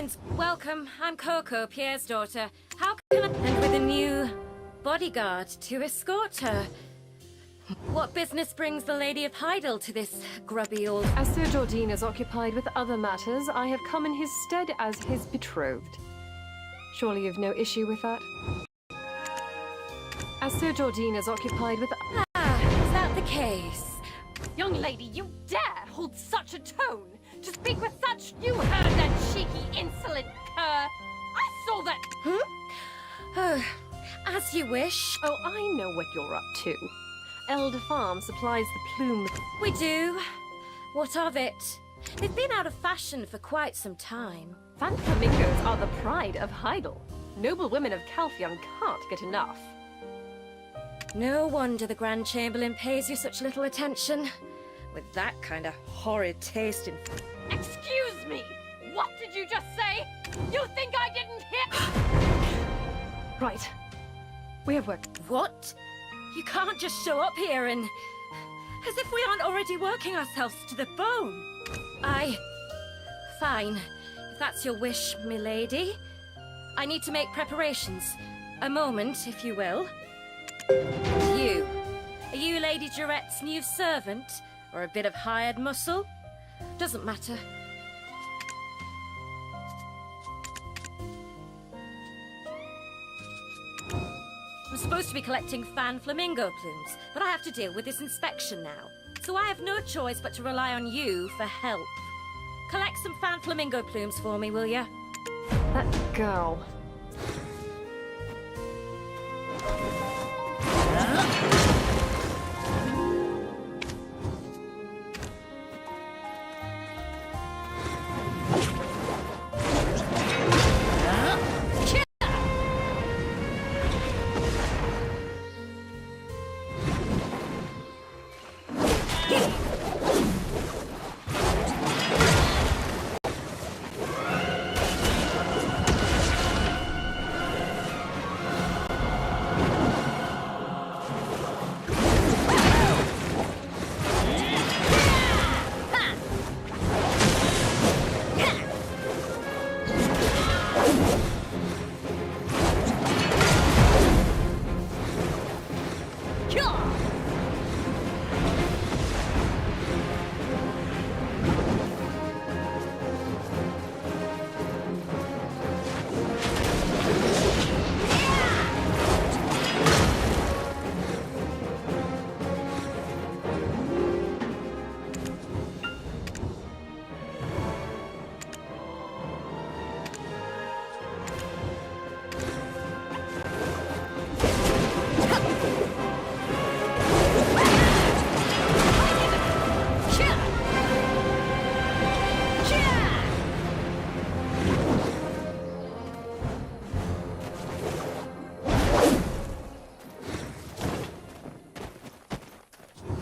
Greetings. Welcome. I'm Coco, Pierre's daughter. How can I... And with a new bodyguard to escort her. What business brings the Lady of Heidel to this grubby old... As Sir Jordan is occupied with other matters, I have come in his stead as his betrothed. Surely you've no issue with that? As Sir Jordan is occupied with... Ah, is that the case? Young lady, you dare hold such a tone to speak with such... You heard that cheeky, insolent cur! I saw that... Oh, as you wish. Oh, I know what you're up to. Elder Farm supplies the plume... We do. What of it? They've been out of fashion for quite some time. Fan flamingos are the pride of Heidel. Noble women of Calphion can't get enough. No wonder the Grand Chamberlain pays you such little attention. With that kind of horrid taste in... Excuse me! What did you just say? You think I didn't hear... Right. We have work. What? You can't just show up here and... As if we aren't already working ourselves to the bone. Fine. If that's your wish, milady. I need to make preparations. A moment, if you will. You. Are you Lady Durette's new servant? Or a bit of hired muscle? Doesn't matter. I'm supposed to be collecting fan flamingo plumes, but I have to deal with this inspection now. So I have no choice but to rely on you for help. Collect some fan flamingo plumes for me, will ya? That girl.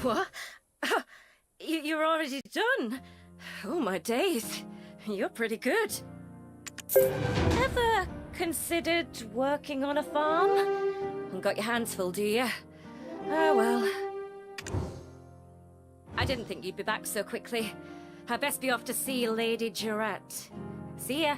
What? You're already done? Oh, my days. You're pretty good. Ever considered working on a farm? Got your hands full, do you? Oh, well. I didn't think you'd be back so quickly. I'd best be off to see Lady Durette. See ya.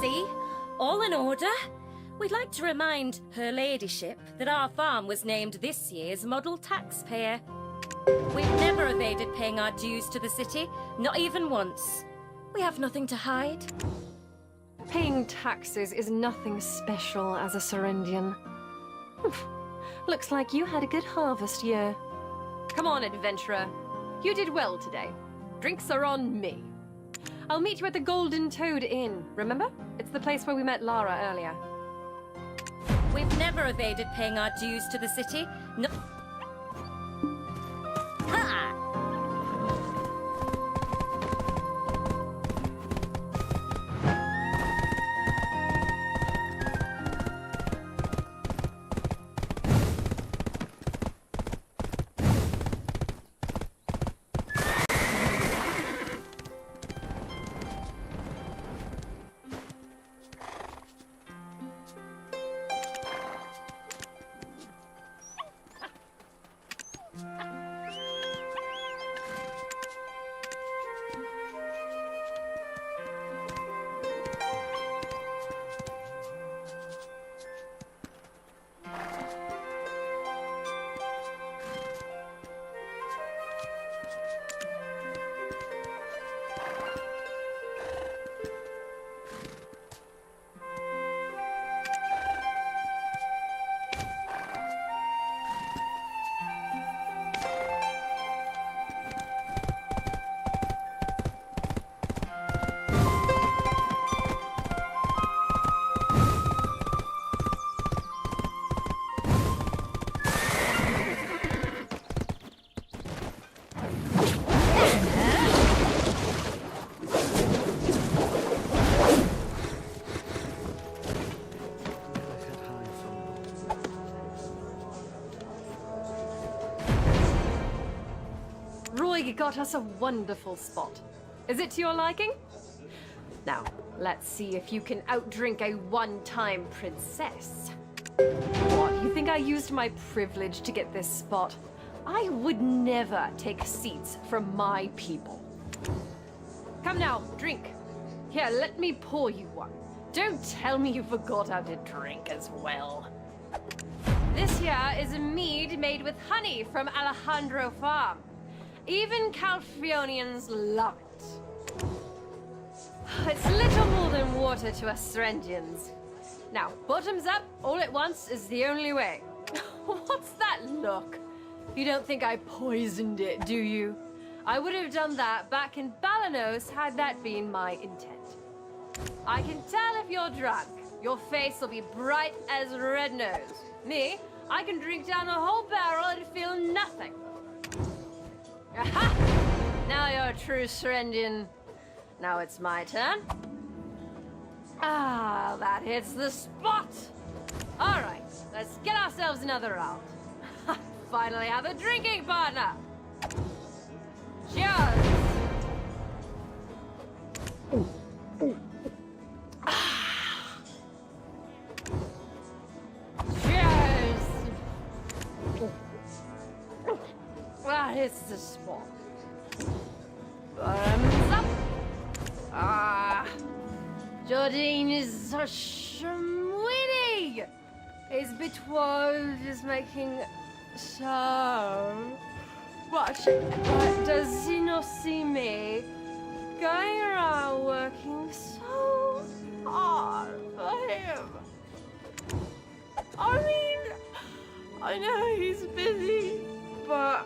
See? All in order. We'd like to remind Her Ladyship that our farm was named this year's model taxpayer. We've never evaded paying our dues to the city, not even once. We have nothing to hide. Paying taxes is nothing special as a Serendian. Looks like you had a good harvest year. Come on, adventurer. You did well today. Drinks are on me. I'll meet you at the Golden Toad Inn, remember? It's the place where we met Lara earlier. We've never evaded paying our dues to the city, no... Ha! got us a wonderful spot. Is it to your liking? Now, let's see if you can outdrink a one-time princess. What, you think I used my privilege to get this spot? I would never take seats from my people. Come now, drink. Here, let me pour you one. Don't tell me you forgot how to drink as well. This here is a mead made with honey from Alejandro Farm. Even Calphionians love it. It's little more than water to us Serendians. Now, bottoms up, all at once is the only way. What's that look? You don't think I poisoned it, do you? I would have done that back in Balanos had that been my intent. I can tell if you're drunk. Your face will be bright as red nose. Me, I can drink down a whole barrel and feel nothing. Aha! Now you're a true Serendian. Now it's my turn. Ah, that hits the spot. All right, let's get ourselves another round. Finally have a drinking partner. Cheers! Cheers! That hits the spot. Bottoms up. Ah, Jardine is so sweetie. His betrothed is making so much, but does he not see me going around working so hard for him? I mean, I know he's busy, but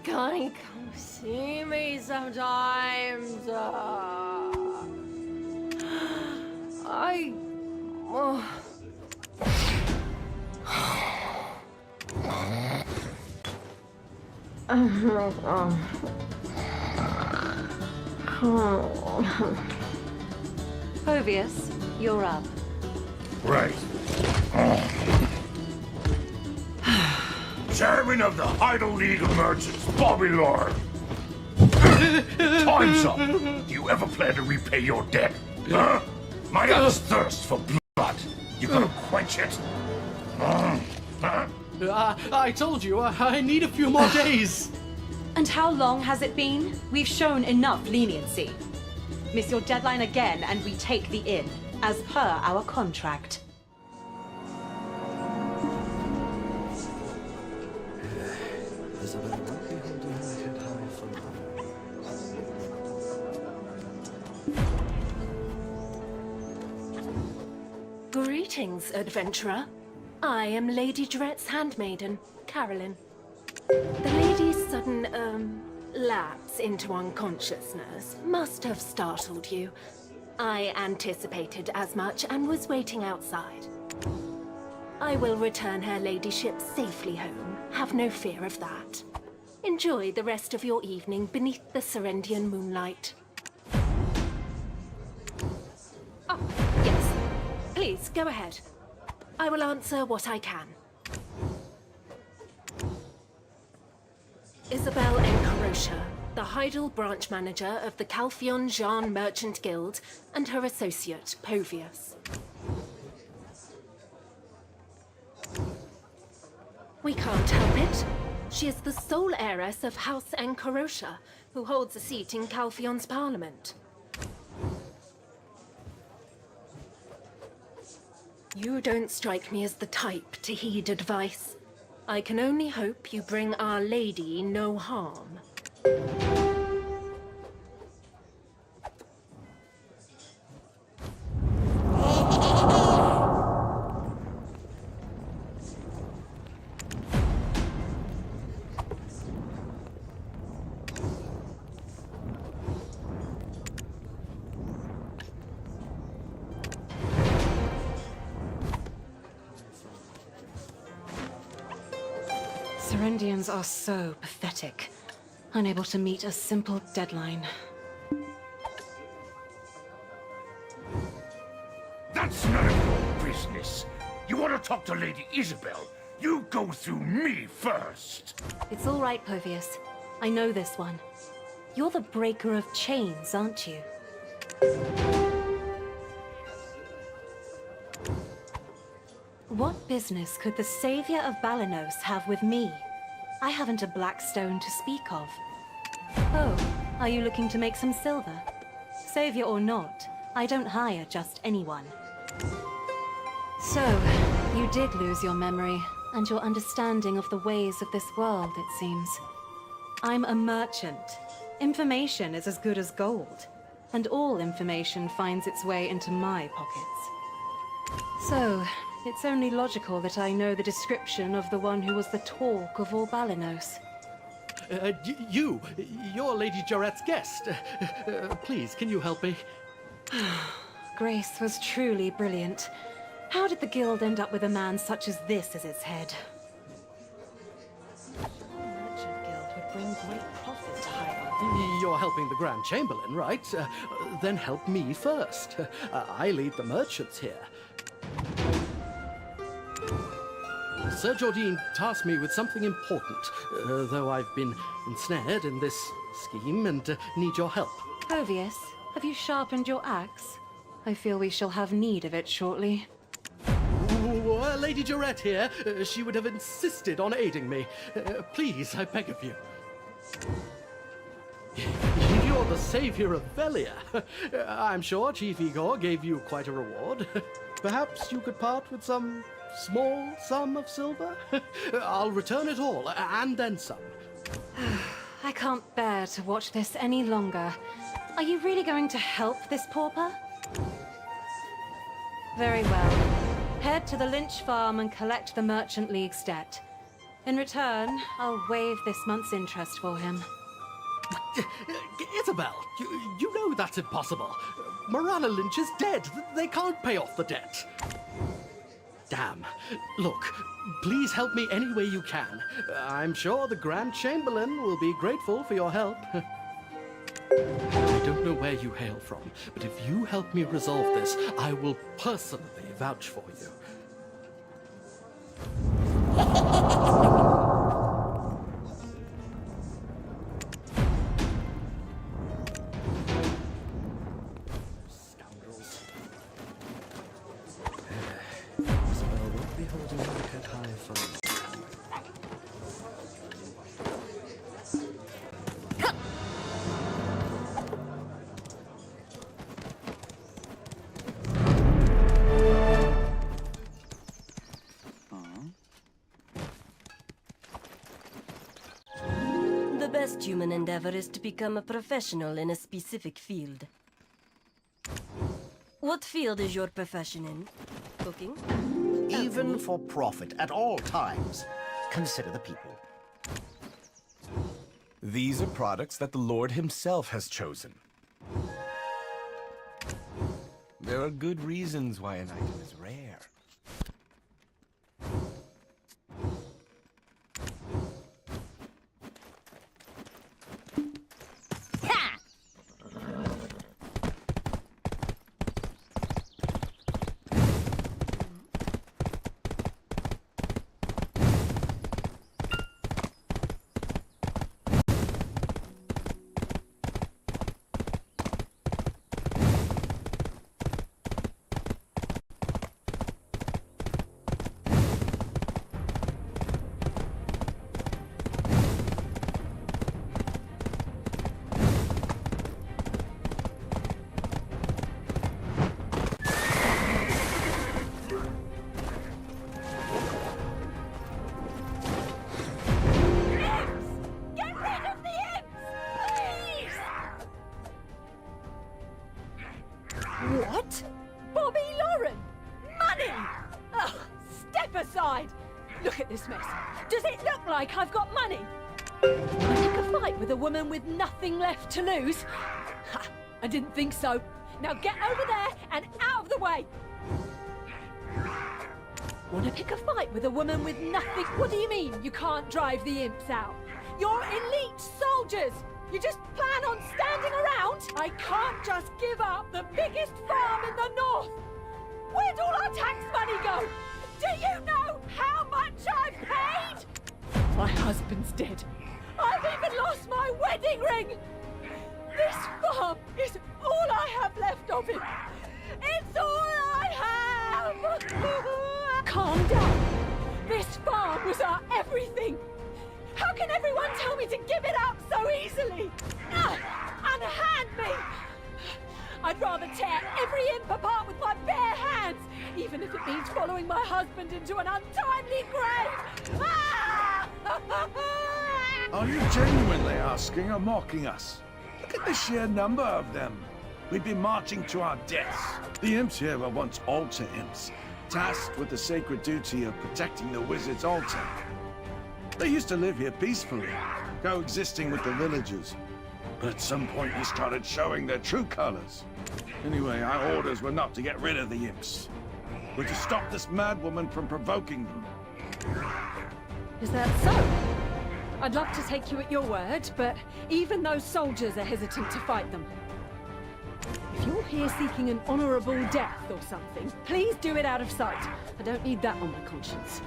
can he come see me sometimes? Povius, you're up. Right. Chairman of the Idle League of Merchants, Bobby Lord. Time's up. Do you ever plan to repay your debt? Huh? My ass thirsts for blood. You gonna quench it? Huh? I told you, I need a few more days. And how long has it been? We've shown enough leniency. Miss your deadline again and we take the inn, as per our contract. Greetings, adventurer. I am Lady Dret's handmaiden, Carolyn. The lady's sudden, lapse into unconsciousness must have startled you. I anticipated as much and was waiting outside. I will return her ladyship safely home. Have no fear of that. Enjoy the rest of your evening beneath the Serendian moonlight. Oh, yes. Please, go ahead. I will answer what I can. Isabel Nekoronicles, the Heidel branch manager of the Calphion Jean Merchant Guild, and her associate, Povius. We can't help it. She is the sole heiress of House Nekoronicles, who holds a seat in Calphion's parliament. You don't strike me as the type to heed advice. I can only hope you bring Our Lady no harm. Serendians are so pathetic, unable to meet a simple deadline. That's none of your business. You want to talk to Lady Isabel? You go through me first. It's all right, Povius. I know this one. You're the breaker of chains, aren't you? What business could the savior of Balanos have with me? I haven't a black stone to speak of. Oh, are you looking to make some silver? Savior or not, I don't hire just anyone. So, you did lose your memory, and your understanding of the ways of this world, it seems. I'm a merchant. Information is as good as gold, and all information finds its way into my pockets. So, it's only logical that I know the description of the one who was the talk of all Balanos. You're Lady Jarrett's guest. Please, can you help me? Grace was truly brilliant. How did the guild end up with a man such as this as its head? The merchant guild would bring great profit to High. You're helping the Grand Chamberlain, right? Then help me first. I lead the merchants here. Sir Jordine tasked me with something important, though I've been ensnared in this scheme and need your help. Ovius, have you sharpened your axe? I feel we shall have need of it shortly. Lady Jarrett here. She would have insisted on aiding me. Please, I beg of you. You're the savior of Velia. I'm sure Chief Igor gave you quite a reward. Perhaps you could part with some small sum of silver? I'll return it all, and then some. I can't bear to watch this any longer. Are you really going to help this pauper? Very well. Head to the Lynch farm and collect the Merchant League's debt. In return, I'll waive this month's interest for him. Isabel, you know that's impossible. Morana Lynch is dead. They can't pay off the debt. Damn. Look, please help me any way you can. I'm sure the Grand Chamberlain will be grateful for your help. I don't know where you hail from, but if you help me resolve this, I will personally vouch for you. Scoundrels. Isabel won't be holding Market high for long. The best human endeavor is to become a professional in a specific field. What field is your profession in? Cooking? Even for profit at all times. Consider the people. These are products that the Lord himself has chosen. There are good reasons why an item is rare. What? Bobby Lauren? Money! Ugh, step aside! Look at this mess. Does it look like I've got money? I pick a fight with a woman with nothing left to lose? Ha, I didn't think so. Now get over there and out of the way! Want to pick a fight with a woman with nothing? What do you mean you can't drive the imps out? You're elite soldiers! You just plan on standing around? I can't just give up the biggest farm in the north! Where'd all our tax money go? Do you know how much I've paid? My husband's dead. I've even lost my wedding ring! This farm is all I have left of it! It's all I have! Calm down! This farm was our everything! How can everyone tell me to give it up so easily? Unhand me! I'd rather tear every imp apart with my bare hands, even if it means following my husband into an untimely grave! Are you genuinely asking or mocking us? Look at the sheer number of them. We've been marching to our deaths. The imps here were once altar imps, tasked with the sacred duty of protecting the wizard's altar. They used to live here peacefully, coexisting with the villagers. But at some point they started showing their true colors. Anyway, our orders were not to get rid of the imps. We're to stop this madwoman from provoking them. Is that so? I'd love to take you at your word, but even those soldiers are hesitant to fight them. If you're here seeking an honorable death or something, please do it out of sight. I don't need that on my conscience.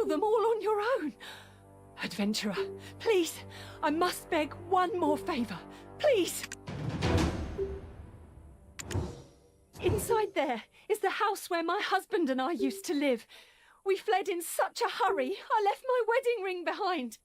Them all on your own. Adventurer, please, I must beg one more favor. Please. Inside there is the house where my husband and I used to live. We fled in such a hurry, I left my wedding ring behind.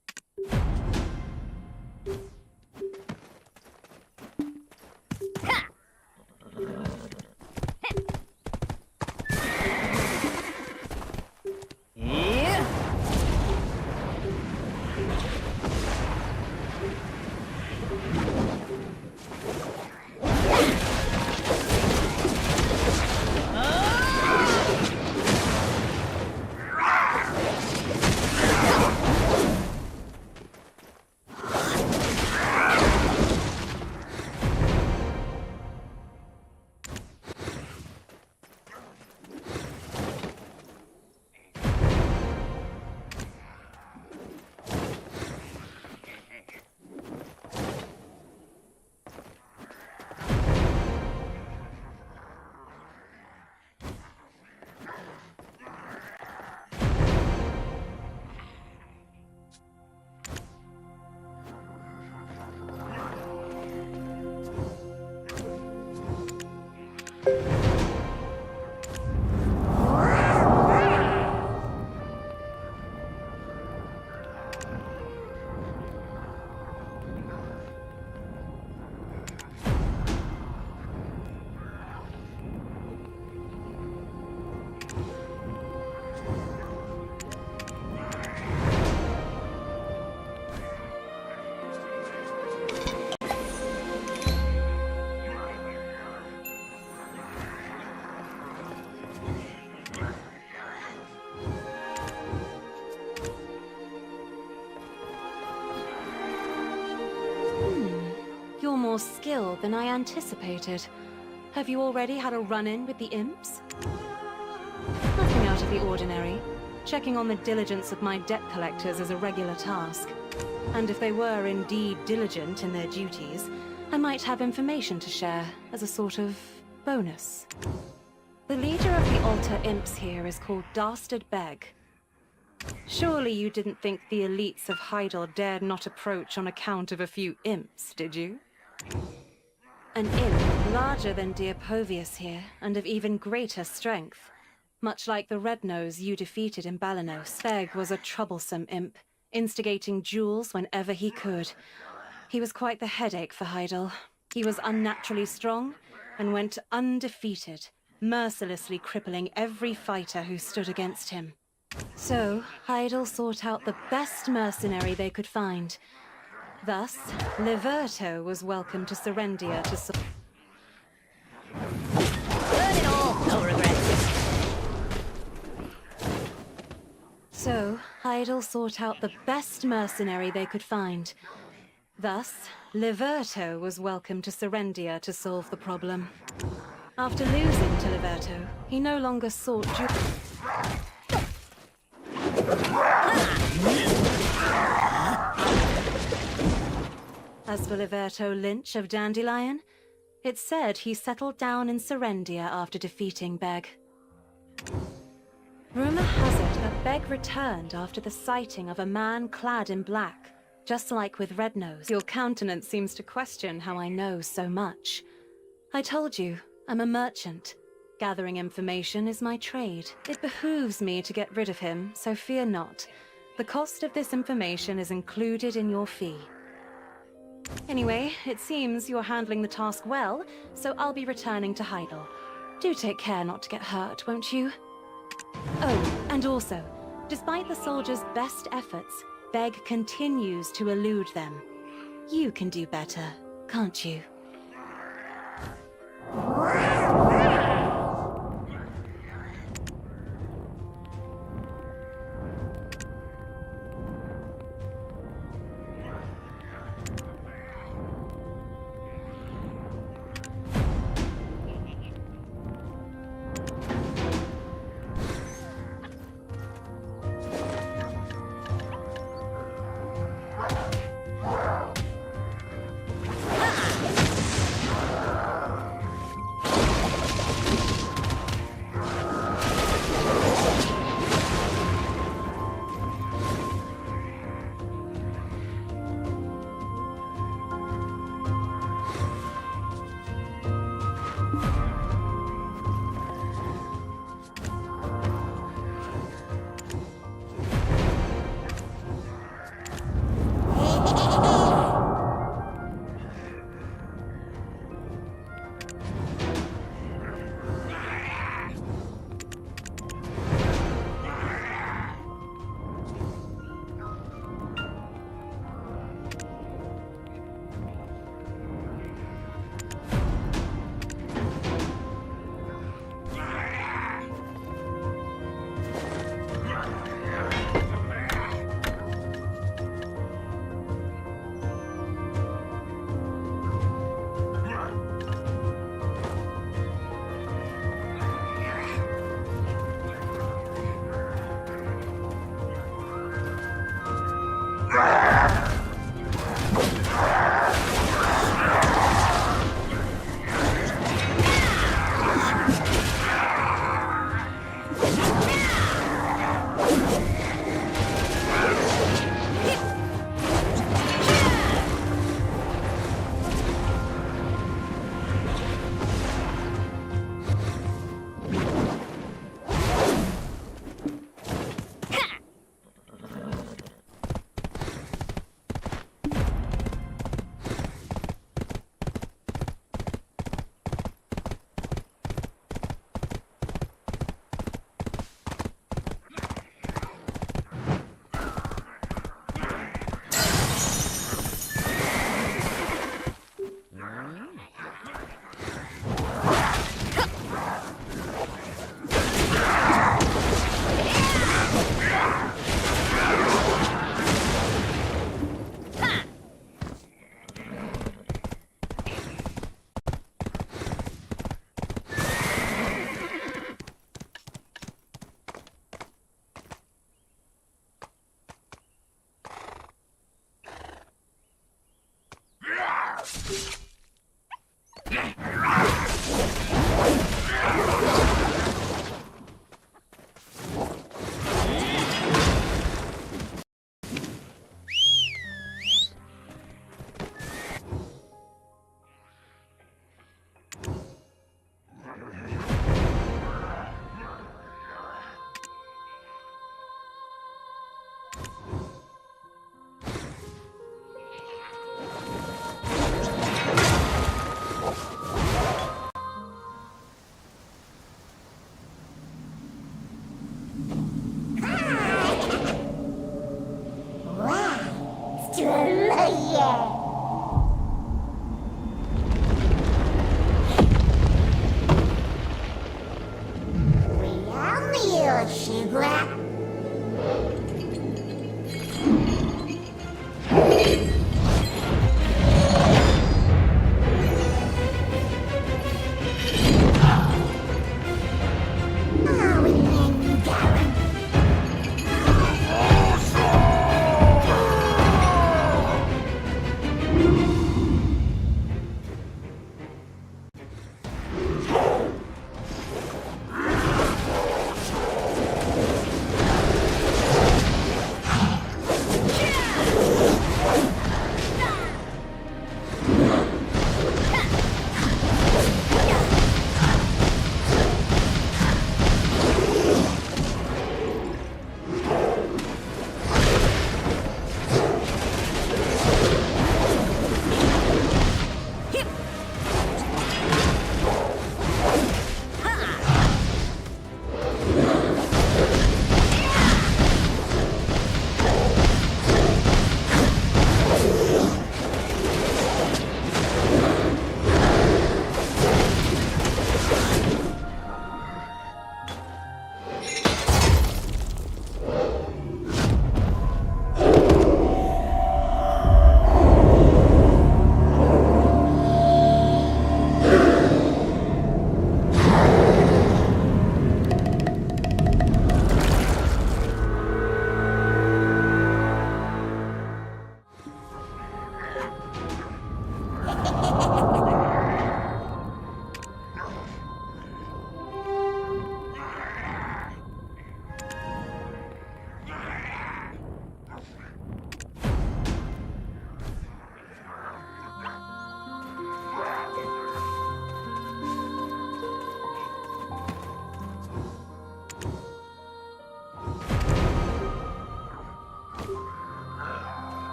You're more skilled than I anticipated. Have you already had a run-in with the imps? Nothing out of the ordinary. Checking on the diligence of my debt collectors is a regular task. And if they were indeed diligent in their duties, I might have information to share as a sort of bonus. The leader of the altar imps here is called Dastard Beg. Surely you didn't think the elites of Hydel dared not approach on account of a few imps, did you? An imp larger than dear Povius here, and of even greater strength. Much like the Red Nose you defeated in Balanos, Beg was a troublesome imp, instigating duels whenever he could. He was quite the headache for Heidel. He was unnaturally strong and went undefeated, mercilessly crippling every fighter who stood against him. So, Heidel sought out the best mercenary they could find. Thus, Liberto was welcome to Serendia to Burn it all, no regrets. So, Heidel sought out the best mercenary they could find. Thus, Liberto was welcome to Serendia to solve the problem. After losing to Liberto, he no longer sought As for Liberto Lynch of Dandelion, it's said he settled down in Serendia after defeating Beg. Rumor has it that Beg returned after the sighting of a man clad in black, just like with Red Nose. Your countenance seems to question how I know so much. I told you, I'm a merchant. Gathering information is my trade. It behooves me to get rid of him, so fear not. The cost of this information is included in your fee. Anyway, it seems you're handling the task well, so I'll be returning to Heidel. Do take care not to get hurt, won't you? Oh, and also, despite the soldiers' best efforts, Beg continues to elude them. You can do better, can't you?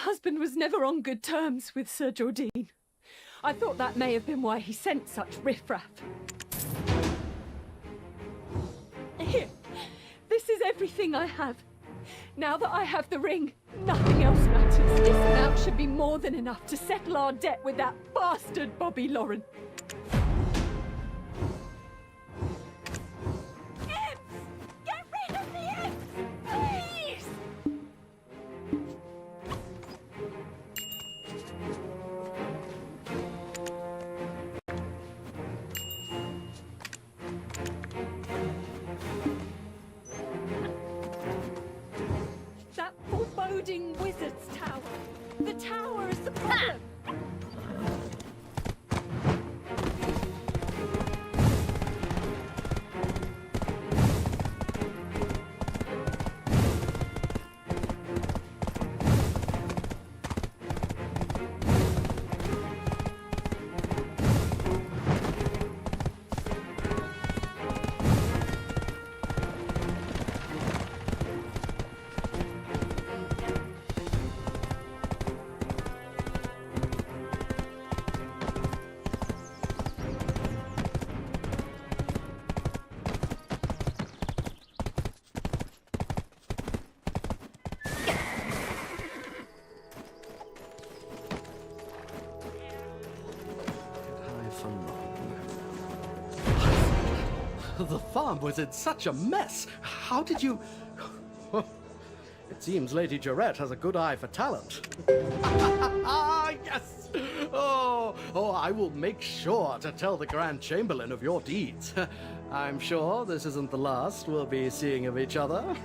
husband was never on good terms with Sir Jordine. I thought that may have been why he sent such riffraff. Here, this is everything I have. Now that I have the ring, nothing else matters. This amount should be more than enough to settle our debt with that bastard Bobby Lauren. Imps! Get rid of the imps! Please! That foreboding wizard's tower. The tower is the problem. The farm was in such a mess. How did you... It seems Lady Jarette has a good eye for talent. Ah, yes! Oh, I will make sure to tell the Grand Chamberlain of your deeds. I'm sure this isn't the last we'll be seeing of each other.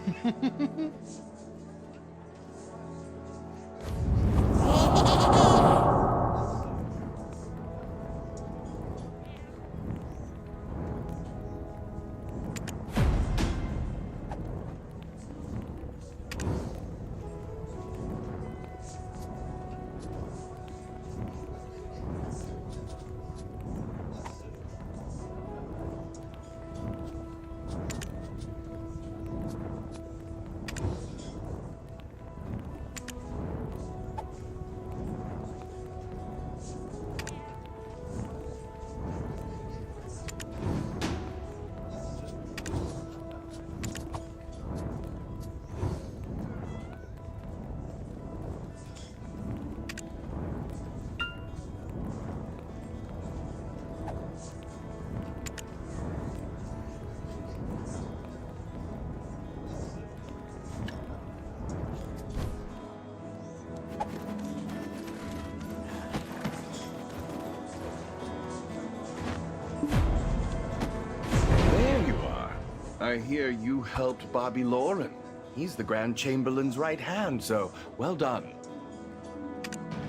I hear you helped Bobby Lauren. He's the Grand Chamberlain's right hand, so well done.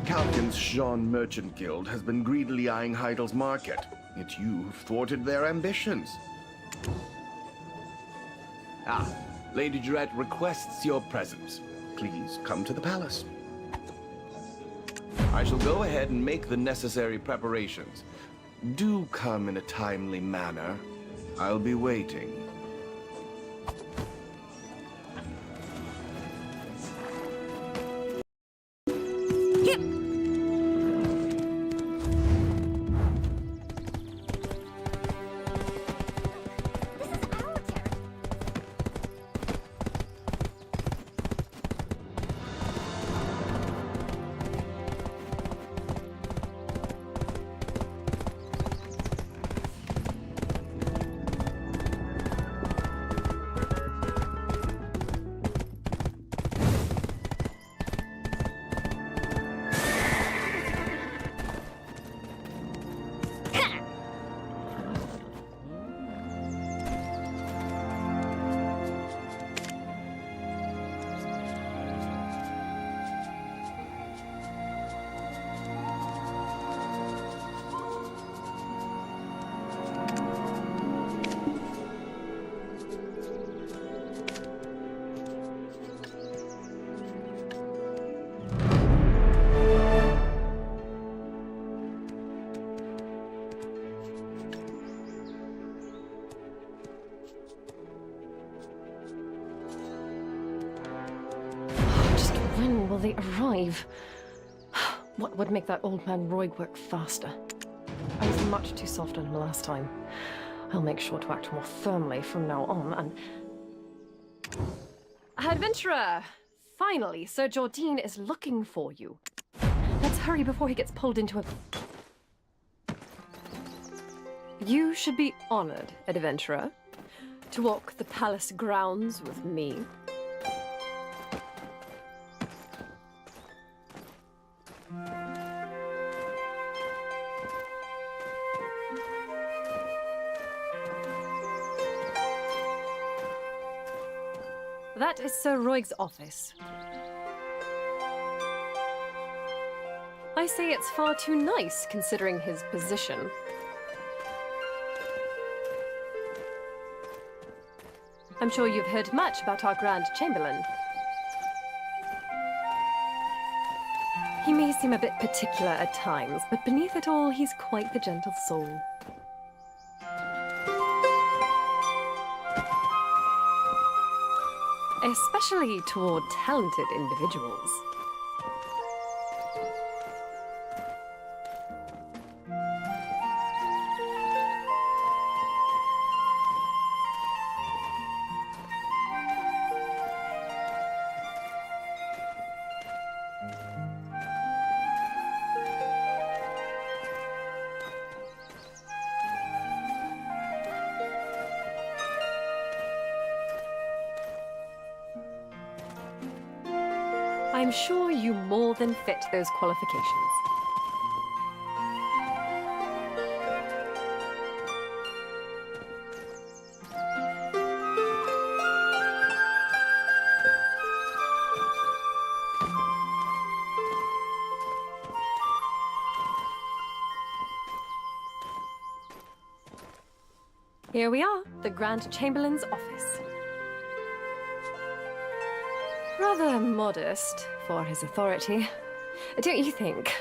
Calkin's Jean Merchant Guild has been greedily eyeing Heidel's market, yet you've thwarted their ambitions. Ah, Lady Jarette requests your presence. Please come to the palace. I shall go ahead and make the necessary preparations. Do come in a timely manner. I'll be waiting. When will they arrive? What would make that old man Roig work faster? I was much too soft on him last time. I'll make sure to act more firmly from now on, and... Adventurer! Finally, Sir Jordine is looking for you. Let's hurry before he gets pulled into a... You should be honored, adventurer, to walk the palace grounds with me. That is Sir Roig's office. I say it's far too nice, considering his position. I'm sure you've heard much about our Grand Chamberlain. He may seem a bit particular at times, but beneath it all, he's quite the gentle soul. Especially toward talented individuals. I'm sure you more than fit those qualifications. Here we are, the Grand Chamberlain's office. Rather modest for his authority, don't you think?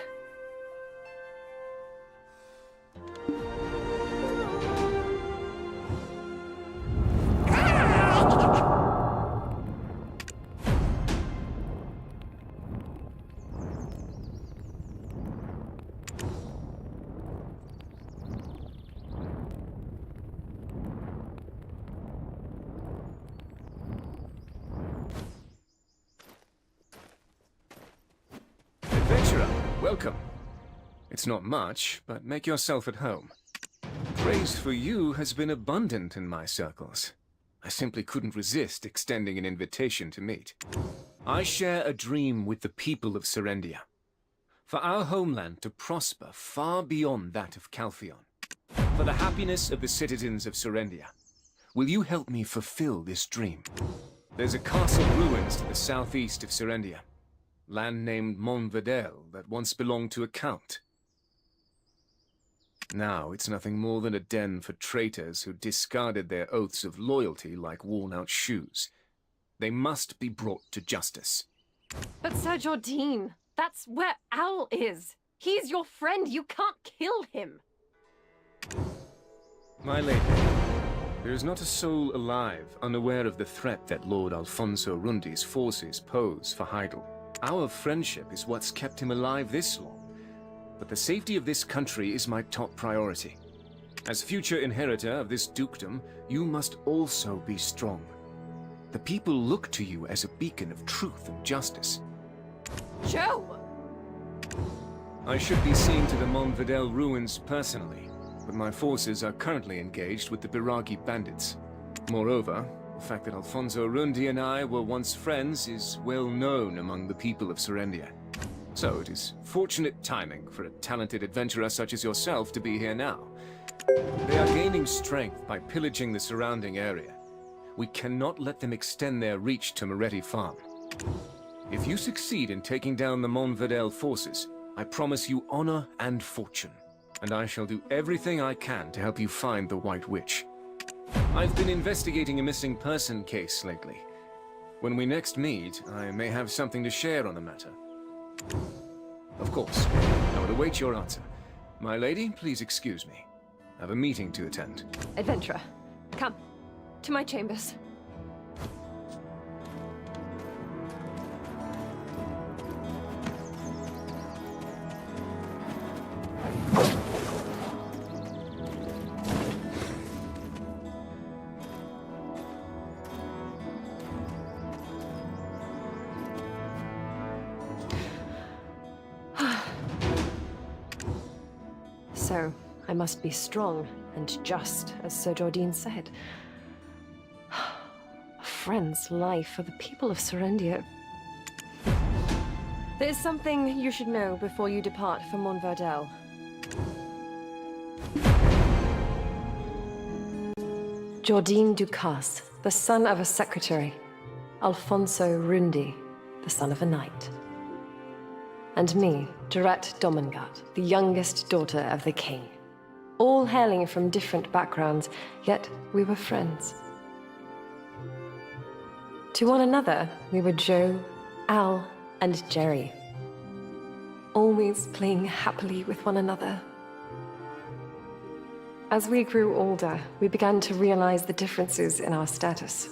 Welcome. It's not much, but make yourself at home. Praise for you has been abundant in my circles. I simply couldn't resist extending an invitation to meet. I share a dream with the people of Serendia. For our homeland to prosper far beyond that of Calpheon. For the happiness of the citizens of Serendia. Will you help me fulfill this dream? There's a castle ruins to the southeast of Serendia. Land named Montvedel that once belonged to a count. Now it's nothing more than a den for traitors who discarded their oaths of loyalty like worn-out shoes. They must be brought to justice. But Sir Jordine, that's where Owl is. He's your friend. You can't kill him. My lady, there is not a soul alive unaware of the threat that Lord Alfonso Rundi's forces pose for Heidel. Our friendship is what's kept him alive this long, but the safety of this country is my top priority. As future inheritor of this dukedom, you must also be strong. The people look to you as a beacon of truth and justice. Joe! I should be seeing to the Montvedel ruins personally, but my forces are currently engaged with the Biragi bandits. Moreover, the fact that Alfonso Rundi and I were once friends is well known among the people of Serendia. So it is fortunate timing for a talented adventurer such as yourself to be here now. They are gaining strength by pillaging the surrounding area. We cannot let them extend their reach to Moretti Farm. If you succeed in taking down the Montvedel forces, I promise you honor and fortune. And I shall do everything I can to help you find the White Witch. I've been investigating a missing person case lately. When we next meet, I may have something to share on the matter. Of course, I will await your answer. My lady, please excuse me. I have a meeting to attend. Adventurer, come to my chambers. So, I must be strong and just, as Sir Jordine said. A friend's life for the people of Serendia. There's something you should know before you depart for Montvedel. Jordine Ducasse, the son of a secretary. Alfonso Rundi, the son of a knight. And me, Dorette Domingat, the youngest daughter of the king. All hailing from different backgrounds, yet we were friends. To one another, we were Joe, Al, and Jerry. Always playing happily with one another. As we grew older, we began to realize the differences in our status.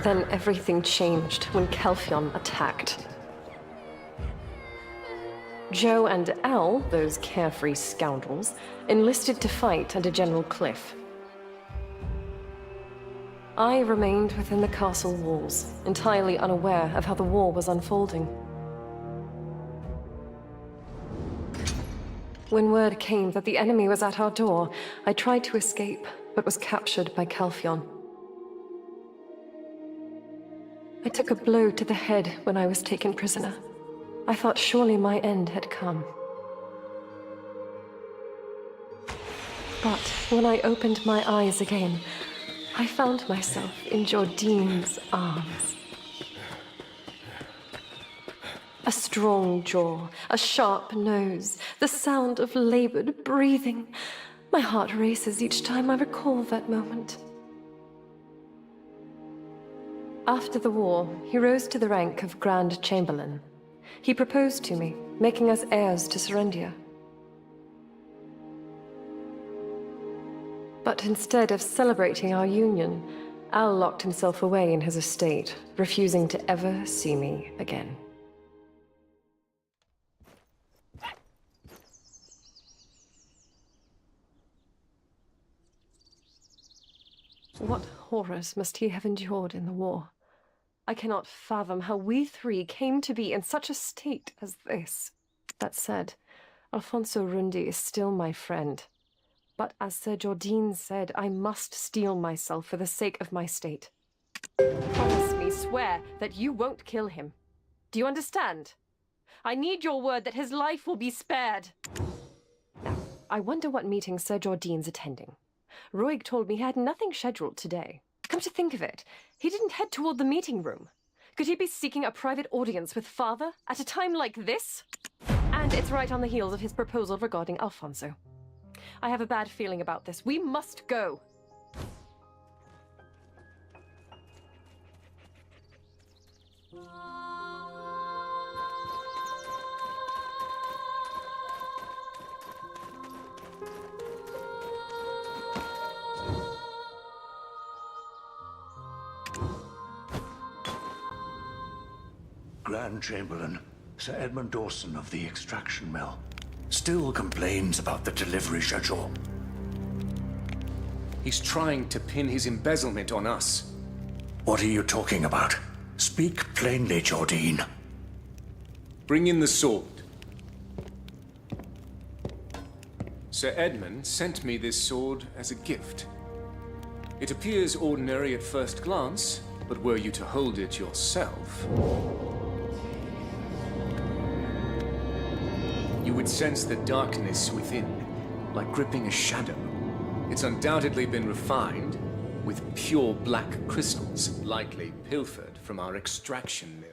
Then everything changed when Calpheon attacked. Joe and Al, those carefree scoundrels, enlisted to fight under General Cliff. I remained within the castle walls, entirely unaware of how the war was unfolding. When word came that the enemy was at our door, I tried to escape, but was captured by Calpheon. I took a blow to the head when I was taken prisoner. I thought surely my end had come. But when I opened my eyes again, I found myself in Jordine's arms. A strong jaw, a sharp nose, the sound of labored breathing. My heart races each time I recall that moment. After the war, he rose to the rank of Grand Chamberlain. He proposed to me, making us heirs to Serendia. But instead of celebrating our union, Al locked himself away in his estate, refusing to ever see me again. What horrors must he have endured in the war? I cannot fathom how we three came to be in such a state as this. That said, Alfonso Rundi is still my friend. But as Sir Jordine said, I must steel myself for the sake of my state. Promise me, swear, that you won't kill him. Do you understand? I need your word that his life will be spared. Now, I wonder what meeting Sir Jordine's attending. Roig told me he had nothing scheduled today. Come to think of it, he didn't head toward the meeting room. Could he be seeking a private audience with Father at a time like this? And it's right on the heels of his proposal regarding Alfonso. I have a bad feeling about this. We must go. Grand Chamberlain, Sir Edmund Dawson of the extraction mill, still complains about the delivery schedule. He's trying to pin his embezzlement on us. What are you talking about? Speak plainly, Jordine. Bring in the sword. Sir Edmund sent me this sword as a gift. It appears ordinary at first glance, but were you to hold it yourself, you would sense the darkness within, like gripping a shadow. It's undoubtedly been refined with pure black crystals, likely pilfered from our extraction mill.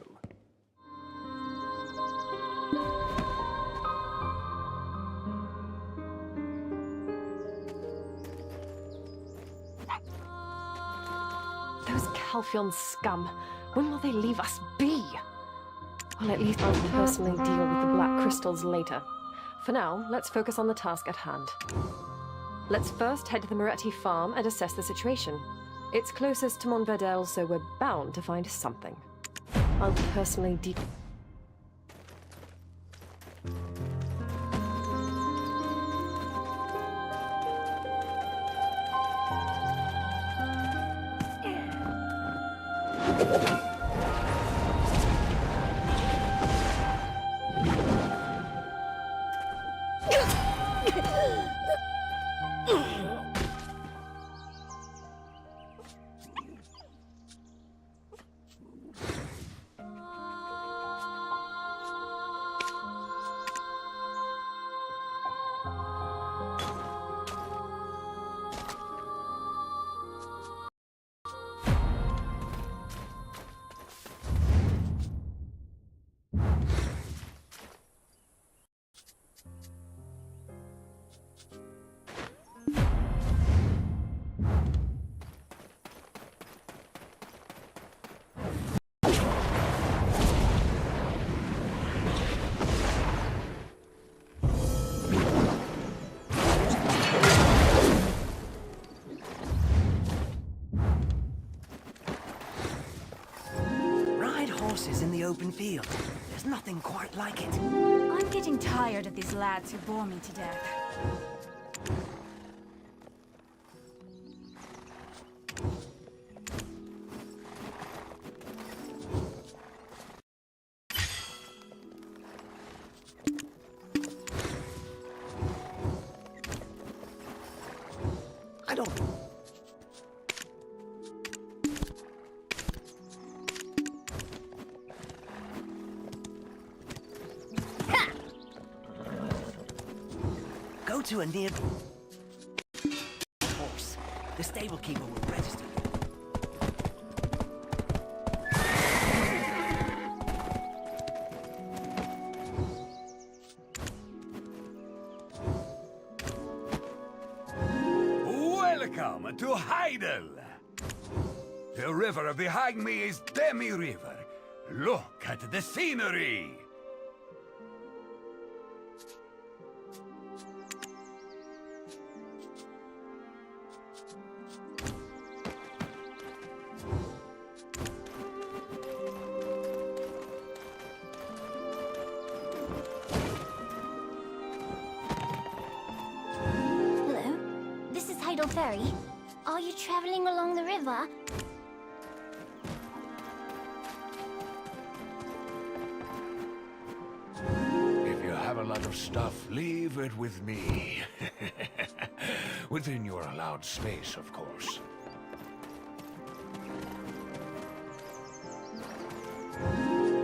Those Calphion scum. When will they leave us be? Well, at least I'll personally deal with the black crystals later. For now, let's focus on the task at hand. Let's first head to the Moretti farm and assess the situation. It's closest to Montverdel, so we're bound to find something. I'll personally in the open field. There's nothing quite like it. I'm getting tired of these lads who bore me to death. to a near... horse. The stable keeper will register. Welcome to Heidel. The river behind me is Demi River. Look at the scenery. Hello, this is Heidel Ferry. Are you traveling along the river? If you have a lot of stuff, leave it with me. Within your allowed space, of course.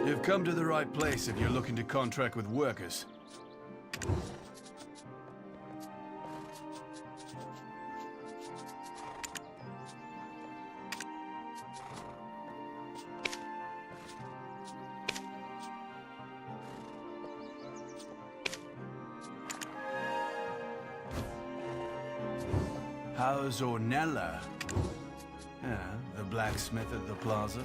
You've come to the right place if you're looking to contract with workers. How's Ornella? Yeah, the blacksmith at the plaza?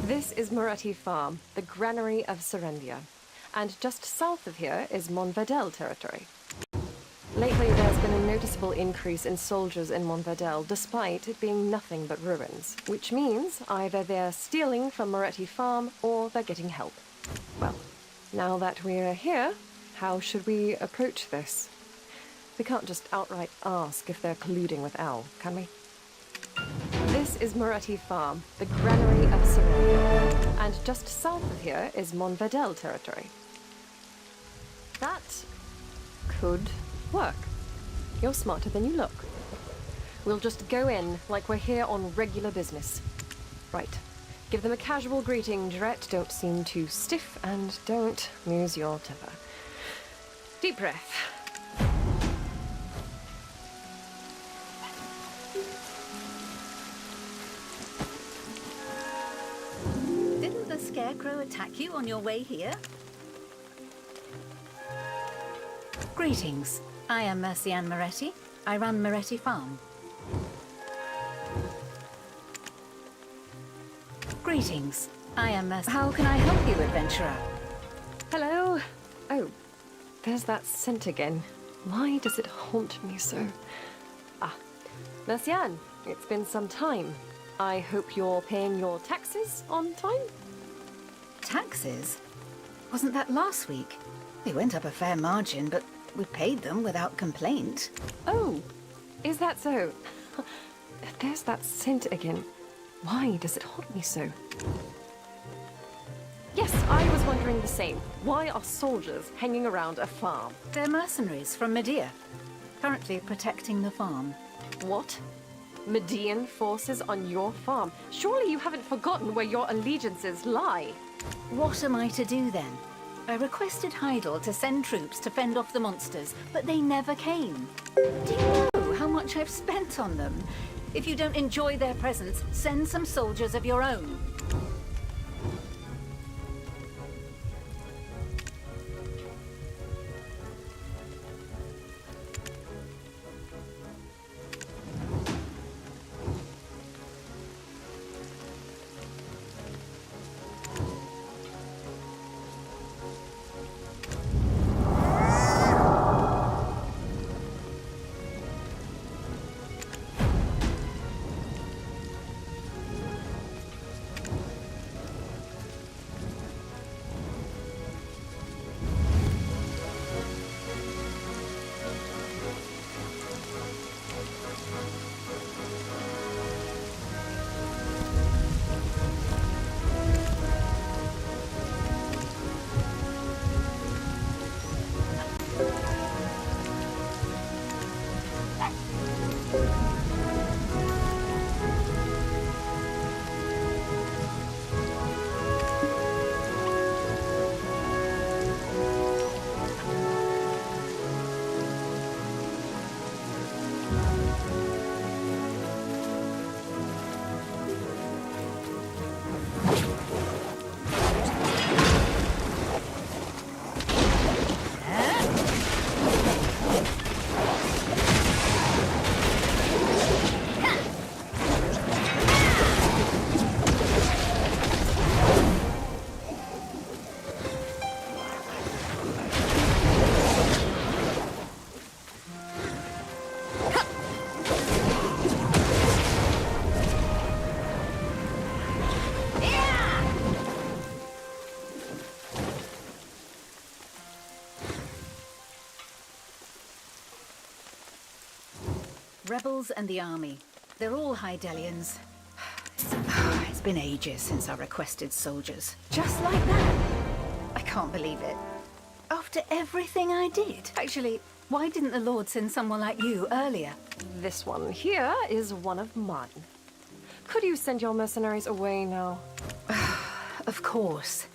This is Moretti Farm, the granary of Serendia. And just south of here is Montverdel territory. Lately, there's been a noticeable increase in soldiers in Montverdel, despite it being nothing but ruins. Which means either they're stealing from Moretti Farm, or they're getting help. Well, now that we're here, how should we approach this? We can't just outright ask if they're colluding with Al, can we? This is Moretti Farm, the granary of Serendia. And just south of here is Montverdel territory. That could work. You're smarter than you look. We'll just go in like we're here on regular business. Right. Give them a casual greeting, Dret. Don't seem too stiff, and don't lose your temper. Deep breath. Didn't the Scarecrow attack you on your way here? Greetings. I am Mercianne Moretti. I run Moretti Farm. Greetings. I am How can I help you, adventurer? Hello. Oh, there's that scent again. Why does it haunt me so? Ah, Mercianne, it's been some time. I hope you're paying your taxes on time? Taxes? Wasn't that last week? They went up a fair margin, but we paid them without complaint. Oh, is that so? There's that scent again. Why does it haunt me so? Yes, I was wondering the same. Why are soldiers hanging around a farm? They're mercenaries from Medea, currently protecting the farm. What? Median forces on your farm? Surely you haven't forgotten where your allegiances lie. What am I to do then? I requested Heidel to send troops to fend off the monsters, but they never came. Do you know how much I've spent on them? If you don't enjoy their presence, send some soldiers of your own. rebels and the army. They're all Hydelians. It's been ages since I requested soldiers. Just like that. I can't believe it. After everything I did. Actually, why didn't the Lord send someone like you earlier? This one here is one of mine. Could you send your mercenaries away now? Of course.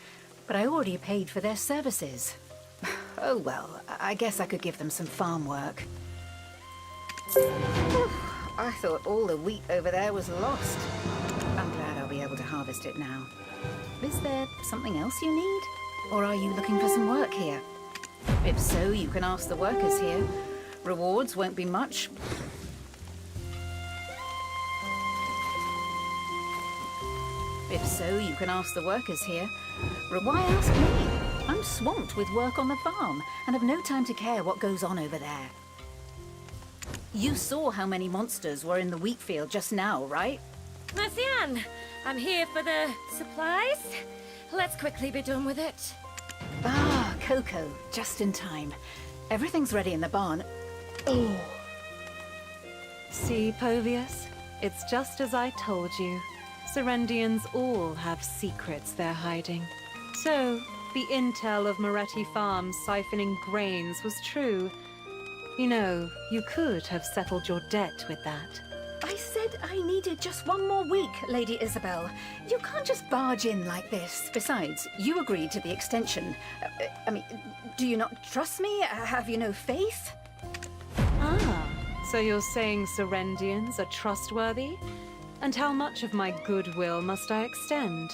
But I already paid for their services. Oh well, I guess I could give them some farm work. I thought all the wheat over there was lost. I'm glad I'll be able to harvest it now. Is there something else you need? Or are you looking for some work here? If so, you can ask the workers here. Rewards won't be much. If so, you can ask the workers here. Why ask me? I'm swamped with work on the farm, and have no time to care what goes on over there. You saw how many monsters were in the wheat field just now, right? Marcian, I'm here for the supplies. Let's quickly be done with it. Ah, Coco, just in time. Everything's ready in the barn. Oh. See, Povius? It's just as I told you. Serendians all have secrets they're hiding. So, the intel of Moretti Farms siphoning grains was true. You know, you could have settled your debt with that. I said I needed just one more week, Lady Isabel. You can't just barge in like this. Besides, you agreed to the extension. I mean, do you not trust me? Have you no faith? Ah, so you're saying Serendians are trustworthy? And how much of my goodwill must I extend?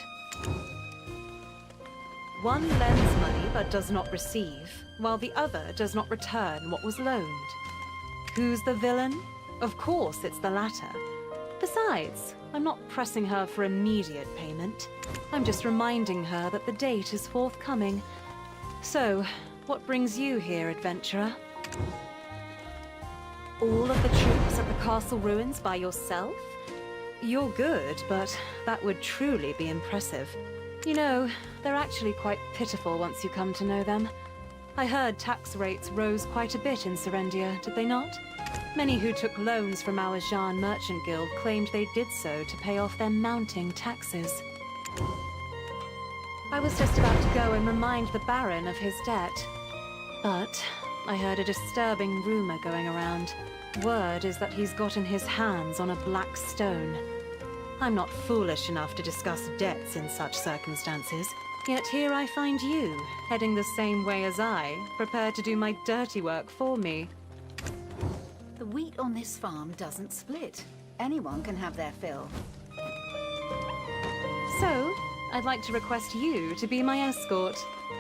One lends money but does not receive, while the other does not return what was loaned. Who's the villain? Of course it's the latter. Besides, I'm not pressing her for immediate payment. I'm just reminding her that the date is forthcoming. So, what brings you here, adventurer? All of the troops at the castle ruins by yourself? You're good, but that would truly be impressive. You know, they're actually quite pitiful once you come to know them. I heard tax rates rose quite a bit in Serendia, did they not? Many who took loans from our Jean Merchant Guild claimed they did so to pay off their mounting taxes. I was just about to go and remind the Baron of his debt. But I heard a disturbing rumor going around. Word is that he's gotten his hands on a black stone. I'm not foolish enough to discuss debts in such circumstances. Yet here I find you, heading the same way as I, prepared to do my dirty work for me. The wheat on this farm doesn't split. Anyone can have their fill. So, I'd like to request you to be my escort.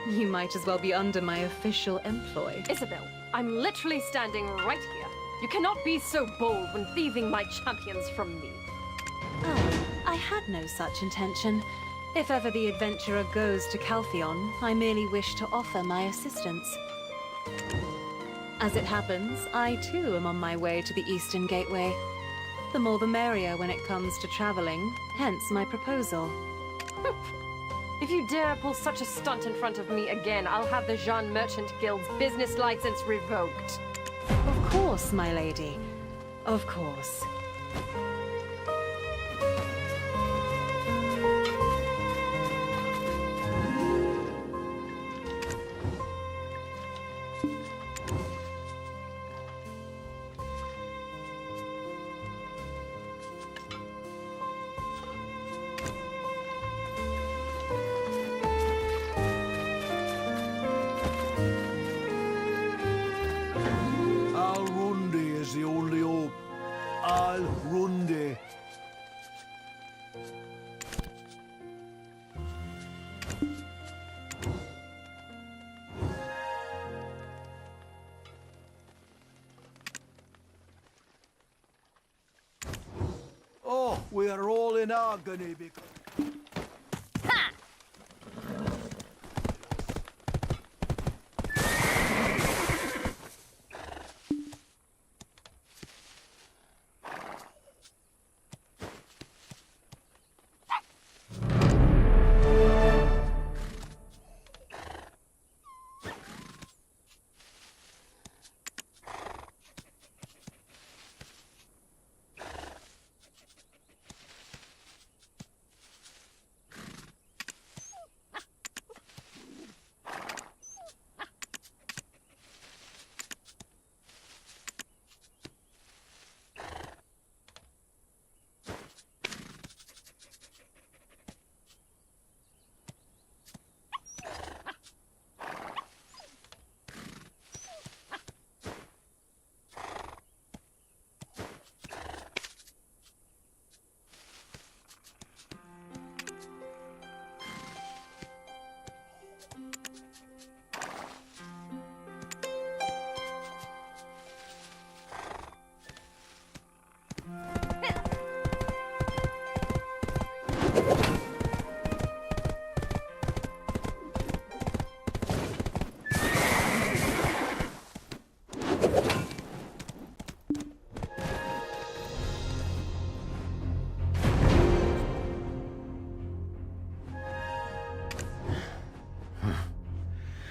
You might as well be under my official employ. Isabel, I'm literally standing right here. You cannot be so bold when thieving my champions from me. Oh, I had no such intention. If ever the adventurer goes to Caltheon, I merely wish to offer my assistance. As it happens, I too am on my way to the Eastern Gateway. The more the merrier when it comes to traveling, hence my proposal. If you dare pull such a stunt in front of me again, I'll have the Jean Merchant Guild's business license revoked. Of course, my lady. Of course. Al-Rundi is the only hope. Al-Rundi. Oh, we are all in agony because...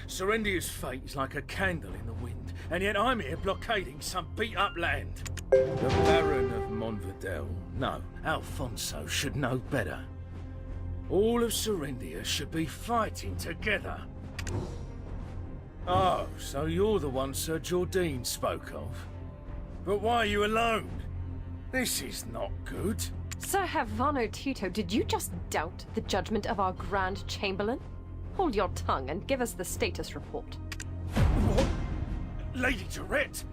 Serendia's fate is like a candle in the wind, and yet I'm here blockading some beat-up land. The Baron of Monvidel, no, Alfonso should know better. All of Serendia should be fighting together. Oh, so you're the one Sir Jordine spoke of. But why are you alone? This is not good. Sir Havano Tito, did you just doubt the judgment of our Grand Chamberlain? Hold your tongue and give us the status report. What? Lady Dorette?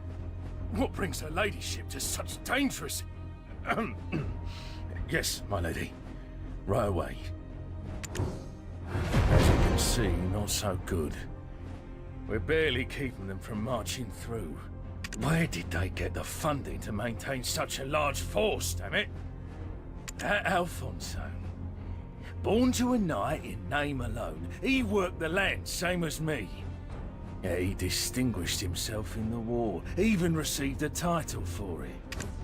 What brings her ladyship to such dangerous... Yes, my lady. Right away. As you can see, not so good. We're barely keeping them from marching through. Where did they get the funding to maintain such a large force, damn it? That Alfonso. Born to a knight in name alone, he worked the land same as me. Yeah, he distinguished himself in the war, even received a title for it.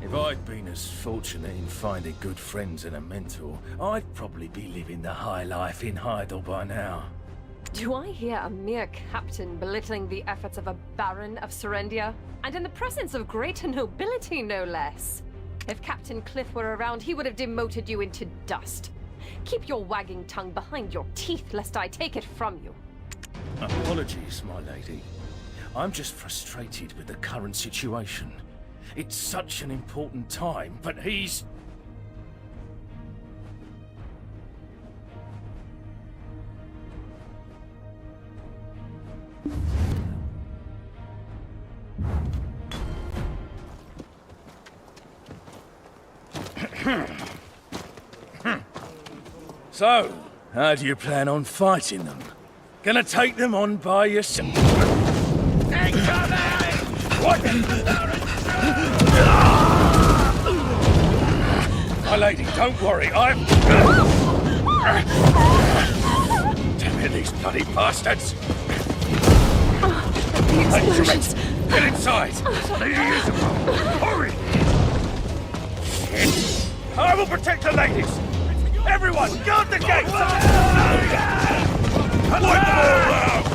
If I'd been as fortunate in finding good friends and a mentor, I'd probably be living the high life in Heidel by now. Do I hear a mere captain belittling the efforts of a Baron of Serendia? And in the presence of greater nobility, no less. If Captain Cliff were around, he would have demoted you into dust. Keep your wagging tongue behind your teeth, lest I take it from you. Apologies, my lady. I'm just frustrated with the current situation. It's such an important time, but he's... So, how do you plan on fighting them? Gonna take them on by yourself? What? My lady, don't worry, I'm... Damn it, these bloody bastards! Lady Dorette, get inside! Lady Isabel, hurry! Shit! I will protect the ladies! Everyone, guard the gates! Wipe them all out!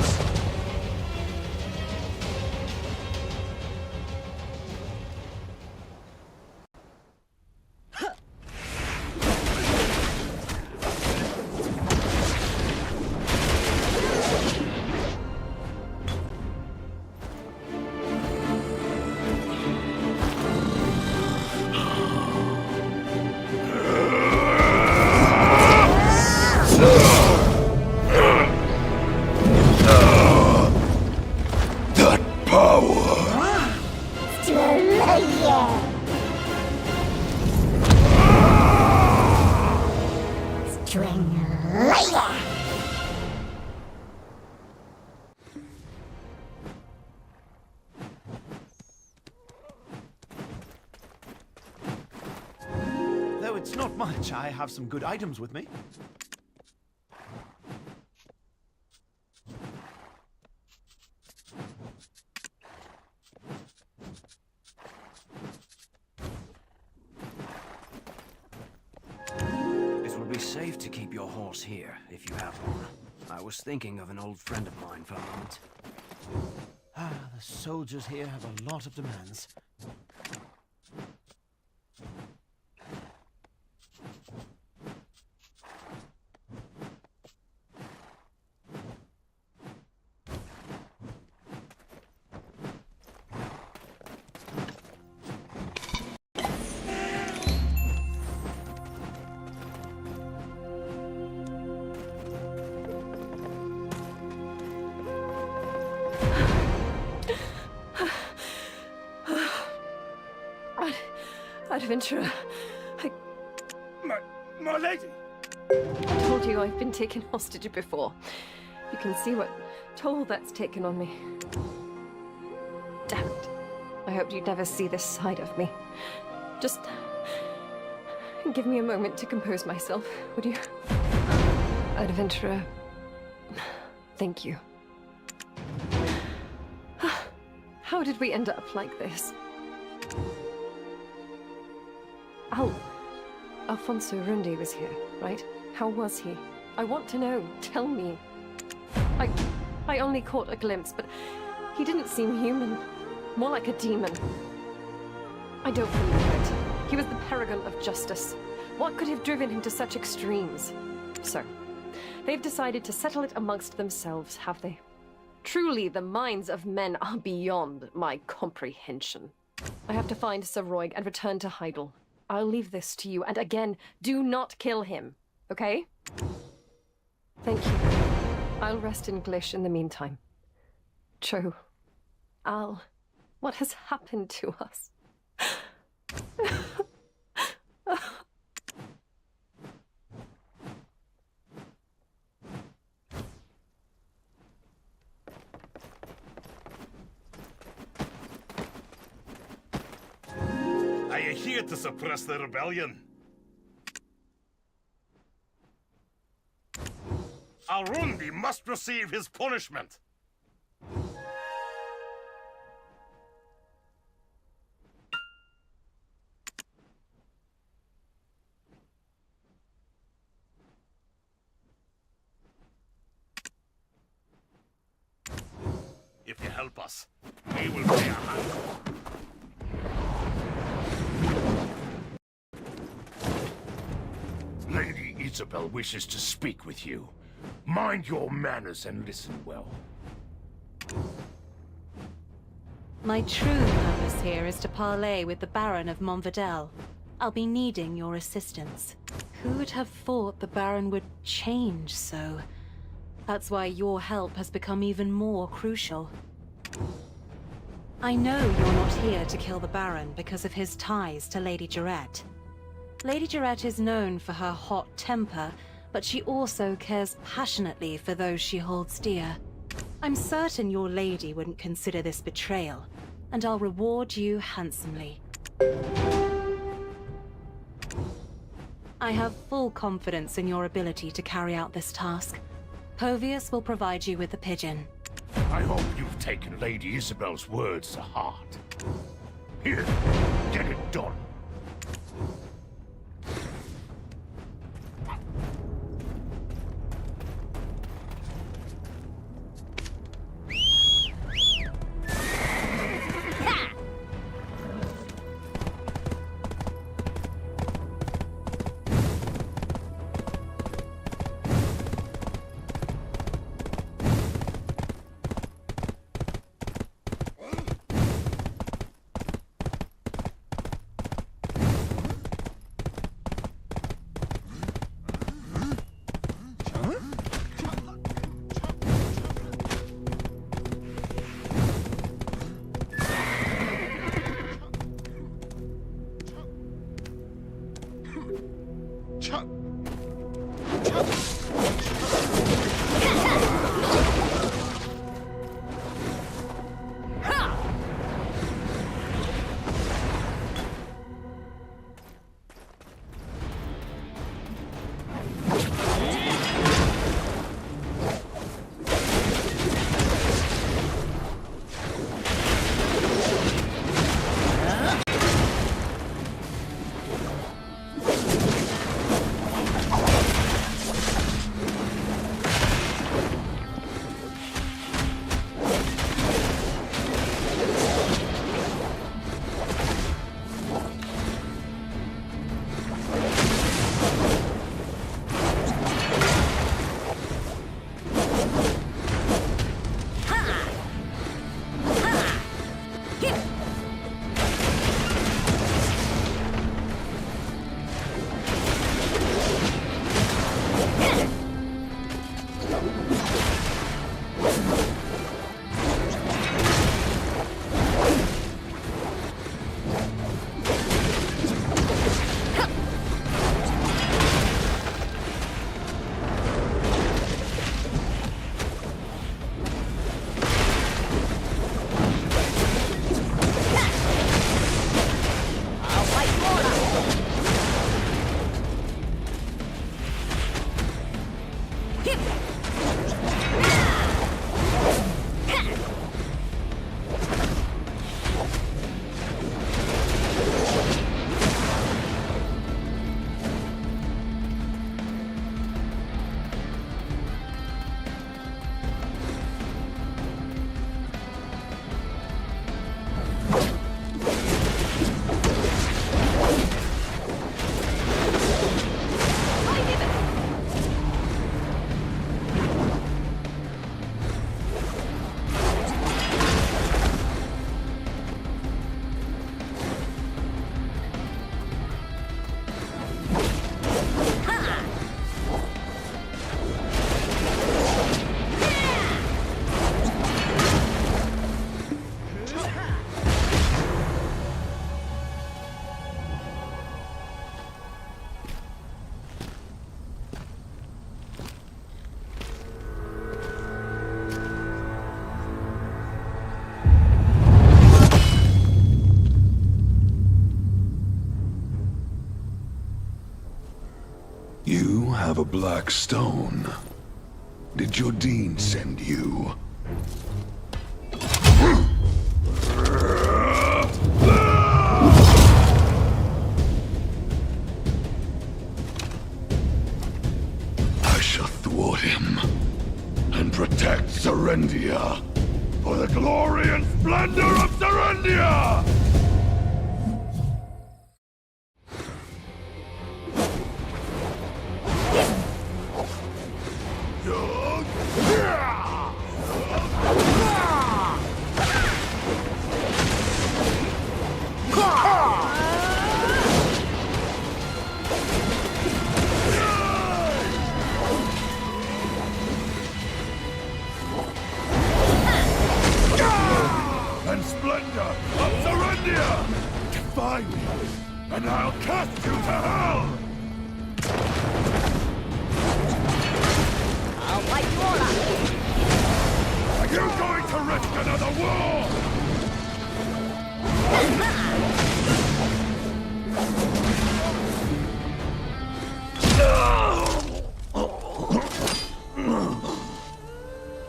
Though it's not much, I have some good items with me. It will be safe to keep your horse here, if you have one. I was thinking of an old friend of mine for a moment. Ah, the soldiers here have a lot of demands. Adventurer, My lady! I told you I've been taken hostage before. You can see what toll that's taken on me. Damn it. I hoped you'd never see this side of me. Just give me a moment to compose myself, would you? Adventurer, thank you. How did we end up like this? Alfonso Rundi was here, right? How was he? I want to know. Tell me. I I only caught a glimpse, but he didn't seem human. More like a demon. I don't believe it. He was the paragon of justice. What could have driven him to such extremes? So, they've decided to settle it amongst themselves, have they? Truly, the minds of men are beyond my comprehension. I have to find Sir Roig and return to Heidel. I'll leave this to you, and again, do not kill him, okay? Thank you. I'll rest in Glish in the meantime. Cho, Al, what has happened to us? Are you here to suppress the rebellion? Arundi must receive his punishment. If you help us, we will pay a hand. Lady Isabel wishes to speak with you. Mind your manners and listen well. My true purpose here is to parley with the Baron of Montvidel. I'll be needing your assistance. Who would have thought the Baron would change so? That's why your help has become even more crucial. I know you're not here to kill the Baron because of his ties to Lady Jarette. Lady Jarette is known for her hot temper, but she also cares passionately for those she holds dear. I'm certain your lady wouldn't consider this betrayal, and I'll reward you handsomely. I have full confidence in your ability to carry out this task. Povius will provide you with the pigeon. I hope you've taken Lady Isabel's words to heart. Here, get it done. Black Stone. Did Jordine send you? I shall thwart him and protect Serendia for the glory and splendor of Serendia! And splendor of Serendia! Defy me, and I'll cast you to hell! I'll wipe you all out. Are you going to risk another war?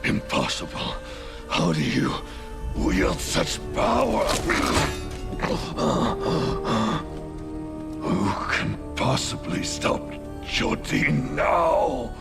Impossible. How do you wield such power? Who can possibly stop Jordine now?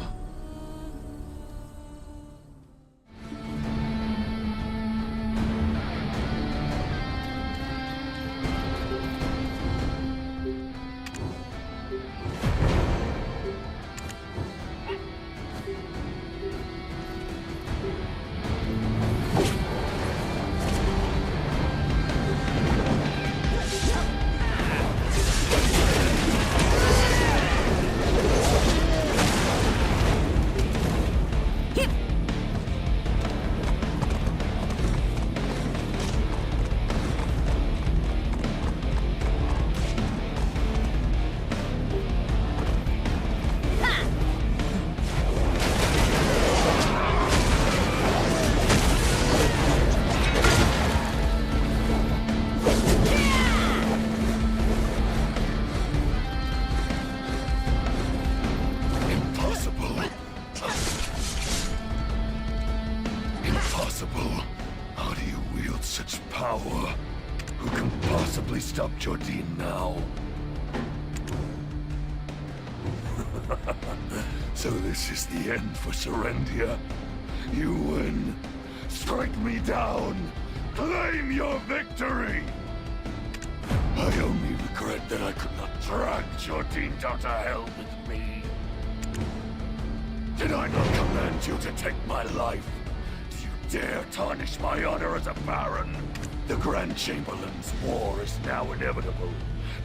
How do you wield such power? Who can possibly stop Jordine now? So this is the end for Serendia. You win. Strike me down. Claim your victory. I only regret that I could not drag Jordine down to hell with me. Did I not command you to take my life? Dare tarnish my honor as a baron? The Grand Chamberlain's war is now inevitable.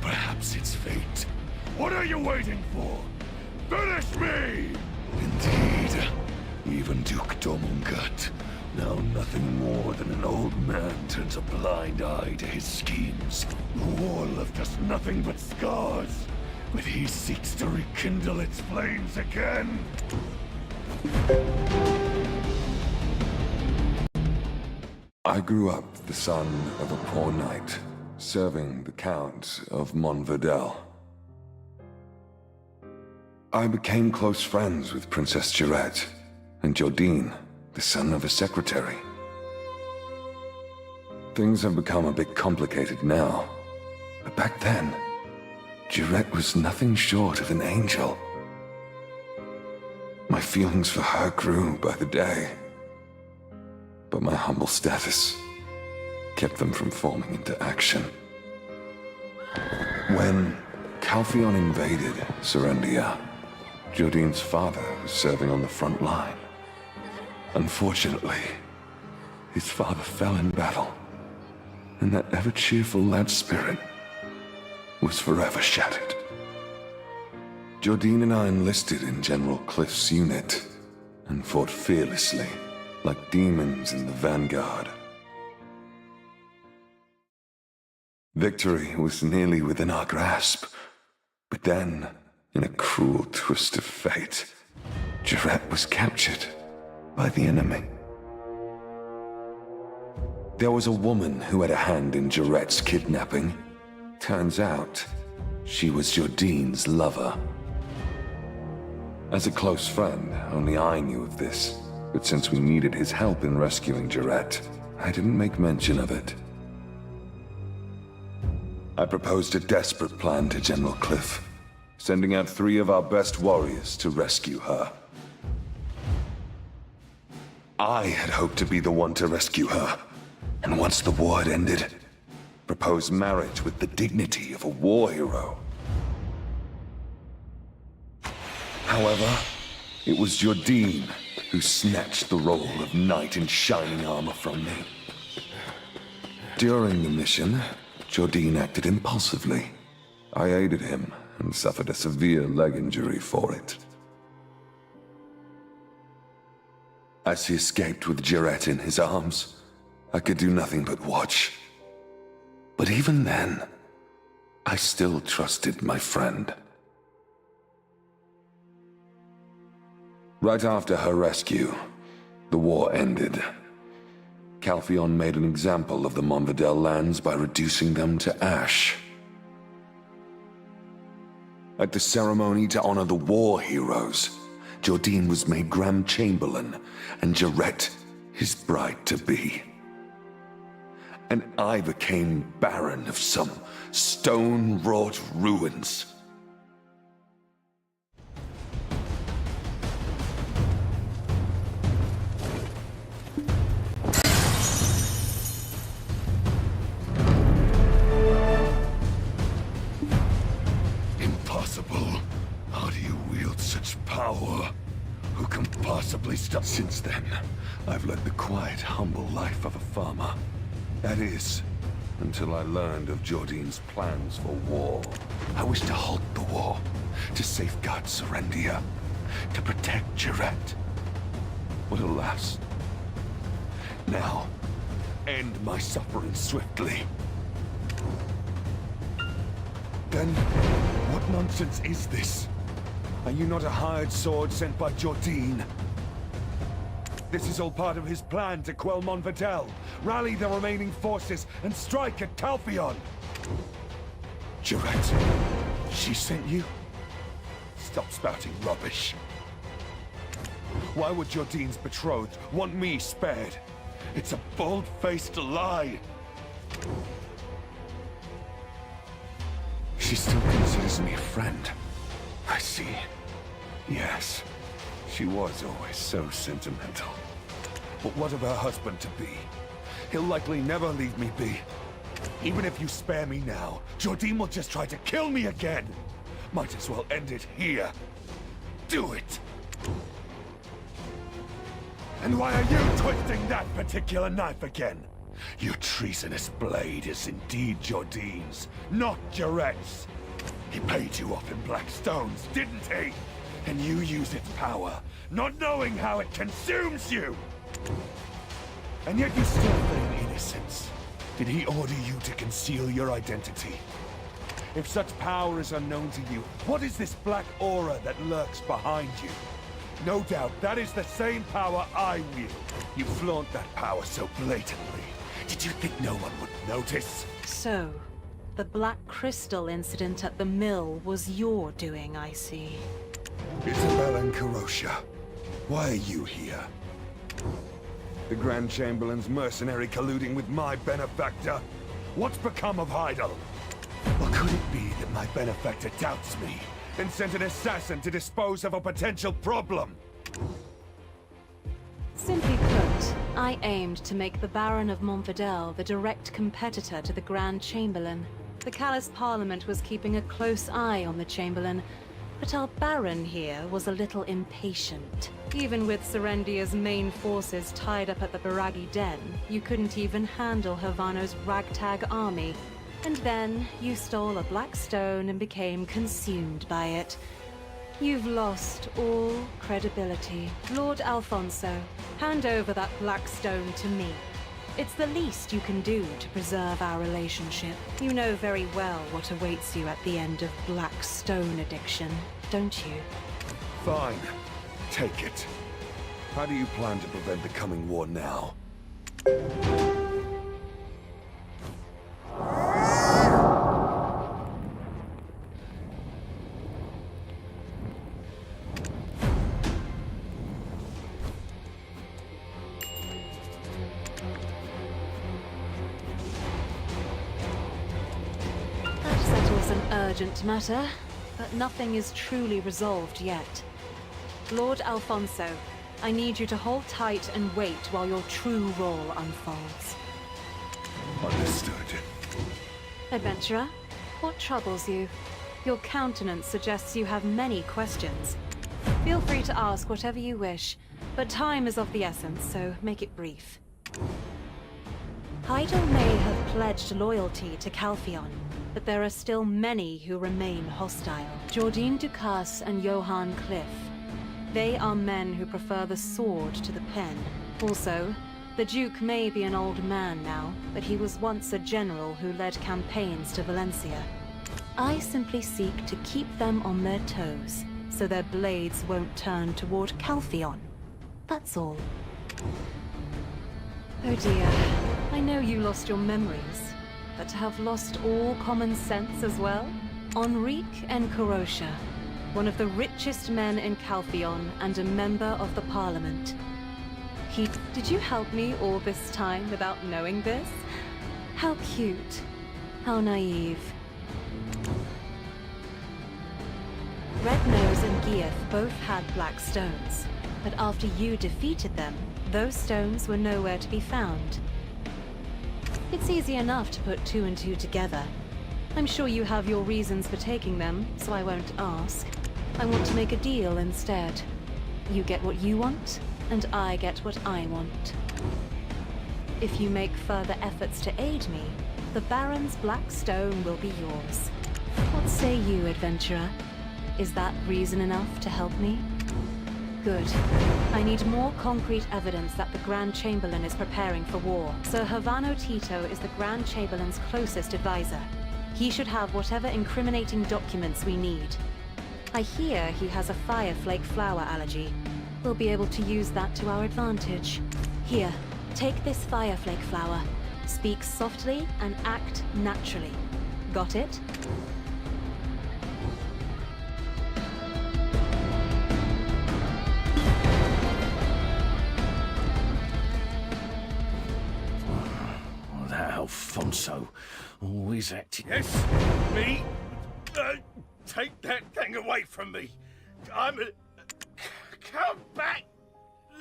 Perhaps it's fate. What are you waiting for? Finish me! Indeed. Even Duke Domungat, now nothing more than an old man, turns a blind eye to his schemes. The war left us nothing but scars, but he seeks to rekindle its flames again. I grew up the son of a poor knight, serving the Count of Montvidel. I became close friends with Princess Jarette and Jordine, the son of a secretary. Things have become a bit complicated now, but back then, Jarette was nothing short of an angel. My feelings for her grew by the day, but my humble status kept them from forming into action. When Calpheon invaded Serendia, Jordine's father was serving on the front line. Unfortunately, his father fell in battle, and that ever-cheerful lad's spirit was forever shattered. Jordine and I enlisted in General Cliff's unit and fought fearlessly, like demons in the vanguard. Victory was nearly within our grasp, but then, in a cruel twist of fate, Jarette was captured by the enemy. There was a woman who had a hand in Jarette's kidnapping. Turns out, she was Jordine's lover. As a close friend, only I knew of this. But since we needed his help in rescuing Jarrett, I didn't make mention of it. I proposed a desperate plan to General Cliff, sending out 3 of our best warriors to rescue her. I had hoped to be the one to rescue her, and once the war had ended, propose marriage with the dignity of a war hero. However, it was Jordine who snatched the role of knight in shining armor from me. During the mission, Jordine acted impulsively. I aided him and suffered a severe leg injury for it. As he escaped with Jarrett in his arms, I could do nothing but watch. But even then, I still trusted my friend. Right after her rescue, the war ended. Calpheon made an example of the Monvidel lands by reducing them to ash. At the ceremony to honor the war heroes, Jordine was made Grand Chamberlain, and Jarrett his bride-to-be. And I became Baron of some stone-wrought ruins. Impossible. How do you wield such power? Who can possibly stop? Since then, I've led the quiet, humble life of a farmer. That is, until I learned of Jordine's plans for war. I wished to halt the war, to safeguard Serendia, to protect Jarrett. But alas, now, end my suffering swiftly. Then, what nonsense is this? Are you not a hired sword sent by Jordine? This is all part of his plan to quell Monvidel, rally the remaining forces, and strike at Calpheon. Jarrett, she sent you? Stop spouting rubbish. Why would Jordine's betrothed want me spared? It's a bold-faced lie. She still considers me a friend. I see. Yes, she was always so sentimental. But what of her husband-to-be? He'll likely never leave me be. Even if you spare me now, Jordine will just try to kill me again. Might as well end it here. Do it! And why are you twisting that particular knife again? Your treasonous blade is indeed Jordine's, not Jarrett's. He paid you off in black stones, didn't he? And you use its power, not knowing how it consumes you! And yet you still feign innocence. Did he order you to conceal your identity? If such power is unknown to you, what is this black aura that lurks behind you? No doubt that is the same power I wield. You flaunt that power so blatantly. Did you think no one would notice? So, the Black Crystal incident at the mill was your doing, I see. Isabel and Karosha, why are you here? The Grand Chamberlain's mercenary colluding with my benefactor? What's become of Heidel? Or could it be that my benefactor doubts me and sent an assassin to dispose of a potential problem? Simply put, I aimed to make the Baron of Monvidel the direct competitor to the Grand Chamberlain. The Callous Parliament was keeping a close eye on the Chamberlain, but our Baron here was a little impatient. Even with Serendia's main forces tied up at the Biragi Den, you couldn't even handle Havano's ragtag army. And then, you stole a black stone and became consumed by it. You've lost all credibility. Lord Alfonso, hand over that black stone to me. It's the least you can do to preserve our relationship. You know very well what awaits you at the end of black stone addiction, don't you? Fine. Take it. How do you plan to prevent the coming war now? urgent matter, but nothing is truly resolved yet. Lord Alfonso, I need you to hold tight and wait while your true role unfolds. Understood. Adventurer, what troubles you? Your countenance suggests you have many questions. Feel free to ask whatever you wish, but time is of the essence, so make it brief. Heidel may have pledged loyalty to Calpheon, but there are still many who remain hostile. Jordine Ducasse and Johann Cliff. They are men who prefer the sword to the pen. Also, the Duke may be an old man now, but he was once a general who led campaigns to Valencia. I simply seek to keep them on their toes, so their blades won't turn toward Calpheon. That's all. Oh dear, I know you lost your memories, but to have lost all common sense as well? Enrique Nekoronicles, one of the richest men in Calpheon and a member of the Parliament. Did you help me all this time without knowing this? How cute. How naive. Red Nose and Gieth both had black stones, but after you defeated them, those stones were nowhere to be found. It's easy enough to put two and two together. I'm sure you have your reasons for taking them, so I won't ask. I want to make a deal instead. You get what you want, and I get what I want. If you make further efforts to aid me, the Baron's black stone will be yours. What say you, adventurer? Is that reason enough to help me? Good. I need more concrete evidence that the Grand Chamberlain is preparing for war. Sir Havano Tito is the Grand Chamberlain's closest advisor. He should have whatever incriminating documents we need. I hear he has a fireflake flower allergy. We'll be able to use that to our advantage. Here, take this fireflake flower. Speak softly and act naturally. Got it? That Alfonso always acted... Yes, me? Take that thing away from me. I'm a... Come back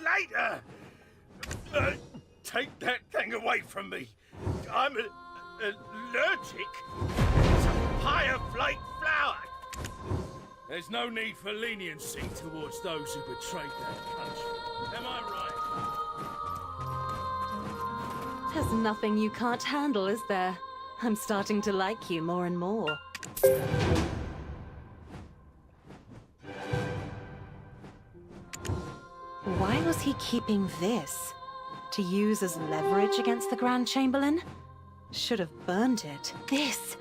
later. Take that thing away from me. I'm allergic to fireflake flower. There's no need for leniency towards those who betrayed their country. Am I right? There's nothing you can't handle, is there? I'm starting to like you more and more. Why was he keeping this? To use as leverage against the Grand Chamberlain? Should have burned it. This!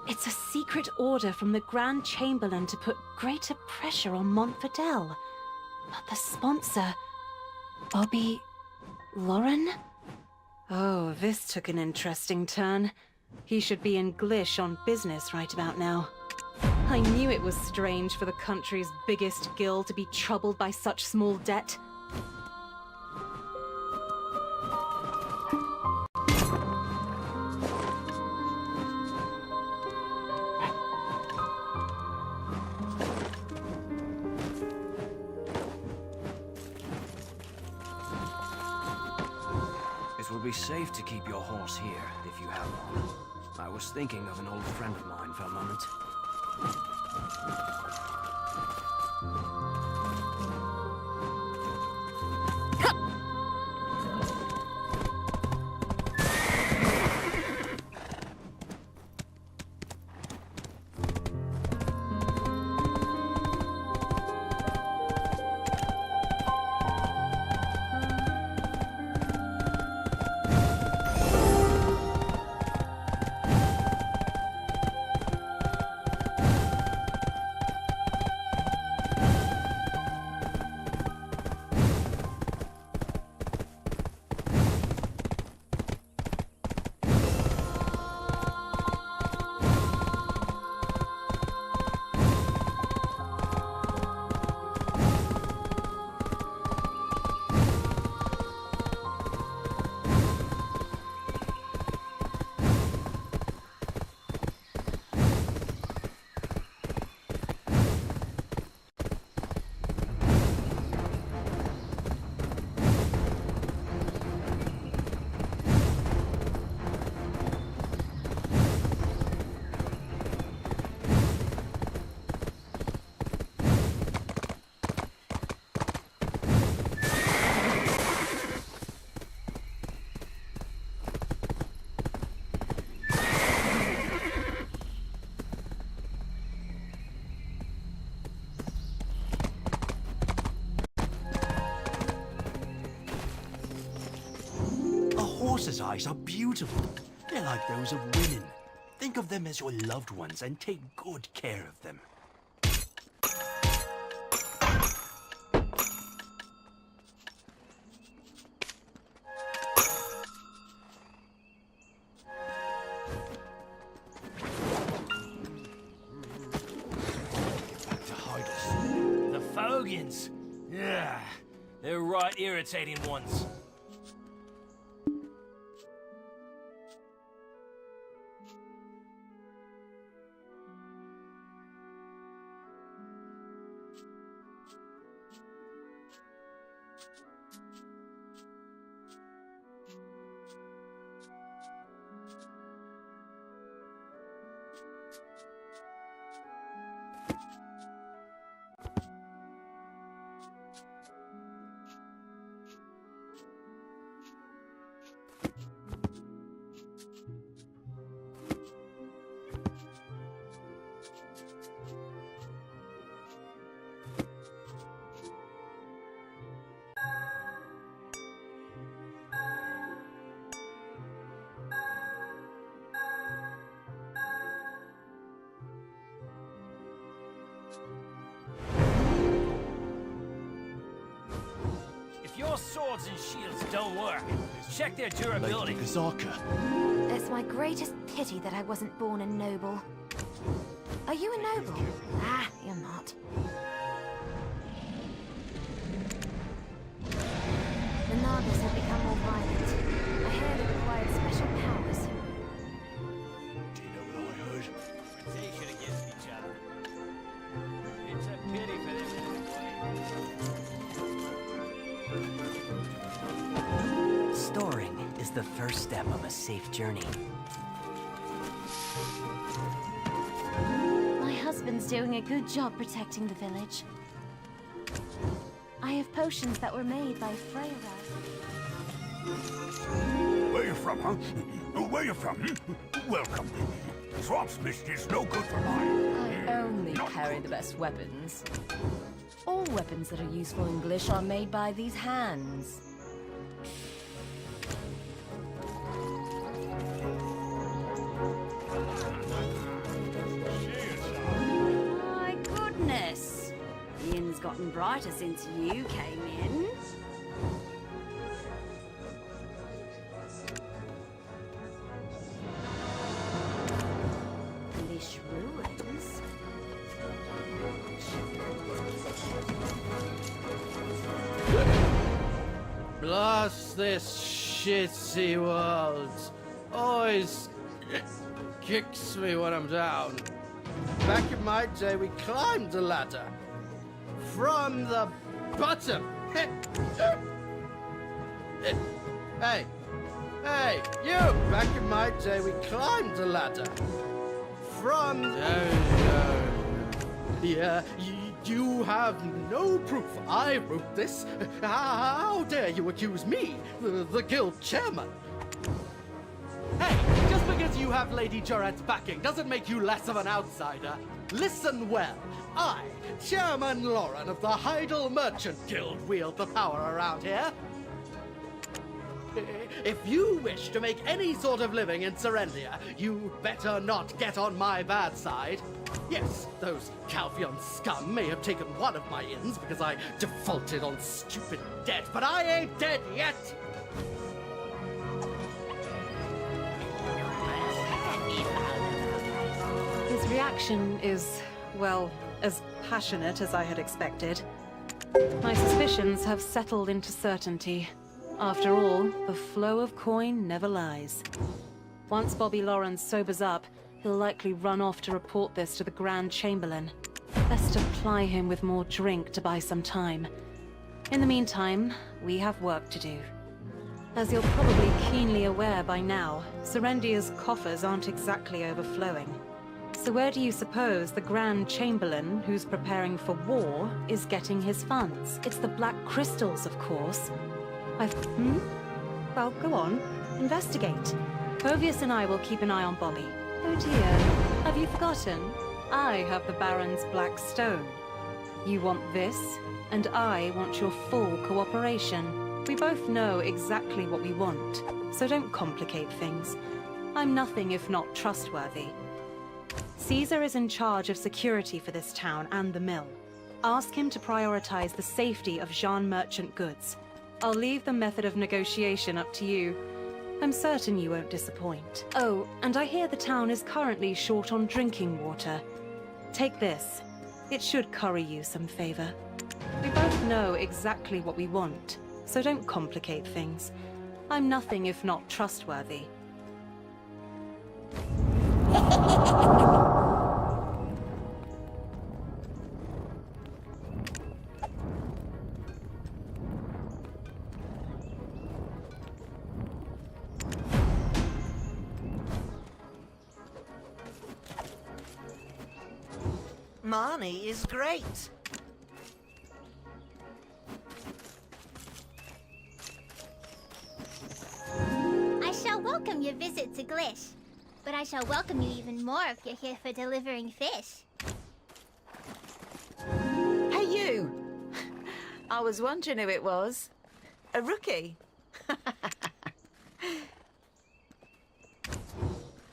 It's a secret order from the Grand Chamberlain to put greater pressure on Montfidel. But the sponsor... Bobby... Lauren? Oh, this took an interesting turn. He should be in Glish on business right about now. I knew it was strange for the country's biggest guild to be troubled by such small debt. It will be safe to keep your horse here, if you have one. I was thinking of an old friend of mine for a moment. horse's eyes are beautiful. They're like those of women. Think of them as your loved ones and take good care of them. Back to Heidels. The Fogans. Yeah, they're right irritating ones. If your swords and shields don't work, check their durability. It's my greatest pity that I wasn't born a noble. Are you a noble? Ah, you're not. The Nagas have become more violent. I heard it required special powers. Do you know what I heard? Reputation against each other. It's a pity for them to wait. Storing is the first step of a safe journey. My husband's doing a good job protecting the village. I have potions that were made by Freya. Where you from, huh? Where you from? Welcome. Swampsmith is no good for mine. I only carry the best weapons. All weapons that are useful in Glish are made by these hands. My goodness! The inn's gotten brighter since you came in. Glish ruins? Blast this shitty world. Always kicks me when I'm down. Back in my day, we climbed the ladder. From the bottom. Hey, you! Back in my day, we climbed the ladder. From yeah, you have no proof I wrote this. How dare you accuse me, the guild chairman? Hey, just because you have Lady Joret's backing doesn't make you less of an outsider. Listen well. I, Chairman Lauren of the Heidel Merchant Guild, wield the power around here. If you wish to make any sort of living in Serendia, you better not get on my bad side. Yes, those Calpheon scum may have taken one of my inns because I defaulted on stupid debt, but I ain't dead yet! His reaction is, well, as passionate as I had expected. My suspicions have settled into certainty. After all, the flow of coin never lies. Once Bobby Lawrence sobers up, he'll likely run off to report this to the Grand Chamberlain. Best to ply him with more drink to buy some time. In the meantime, we have work to do. As you're probably keenly aware by now, Serendia's coffers aren't exactly overflowing. So where do you suppose the Grand Chamberlain, who's preparing for war, is getting his funds? It's the Black Crystals, of course. Well, go on. Investigate. Povius and I will keep an eye on Bobby. Oh dear. Have you forgotten? I have the Baron's Black Stone. You want this, and I want your full cooperation. We both know exactly what we want, so don't complicate things. I'm nothing if not trustworthy. Caesar is in charge of security for this town and the mill. Ask him to prioritize the safety of Jean merchant goods. I'll leave the method of negotiation up to you. I'm certain you won't disappoint. Oh, and I hear the town is currently short on drinking water. Take this. It should curry you some favor. We both know exactly what we want, so don't complicate things. I'm nothing if not trustworthy. Marnie is great. I shall welcome your visit to Glish, but I shall welcome you even more if you're here for delivering fish. Hey, you! I was wondering who it was. A rookie?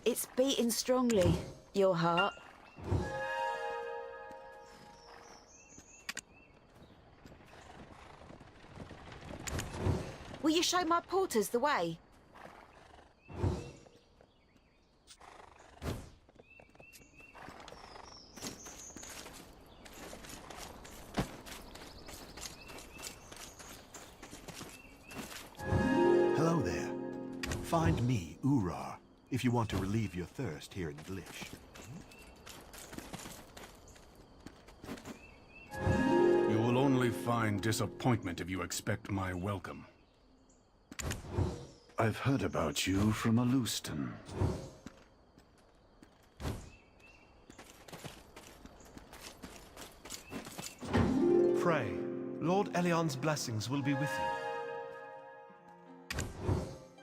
It's beating strongly, your heart. Will you show my porters the way? Hello there. Find me, Urar, if you want to relieve your thirst here in Glish. You will only find disappointment if you expect my welcome. I've heard about you from Aluston. Pray, Lord Elion's blessings will be with you.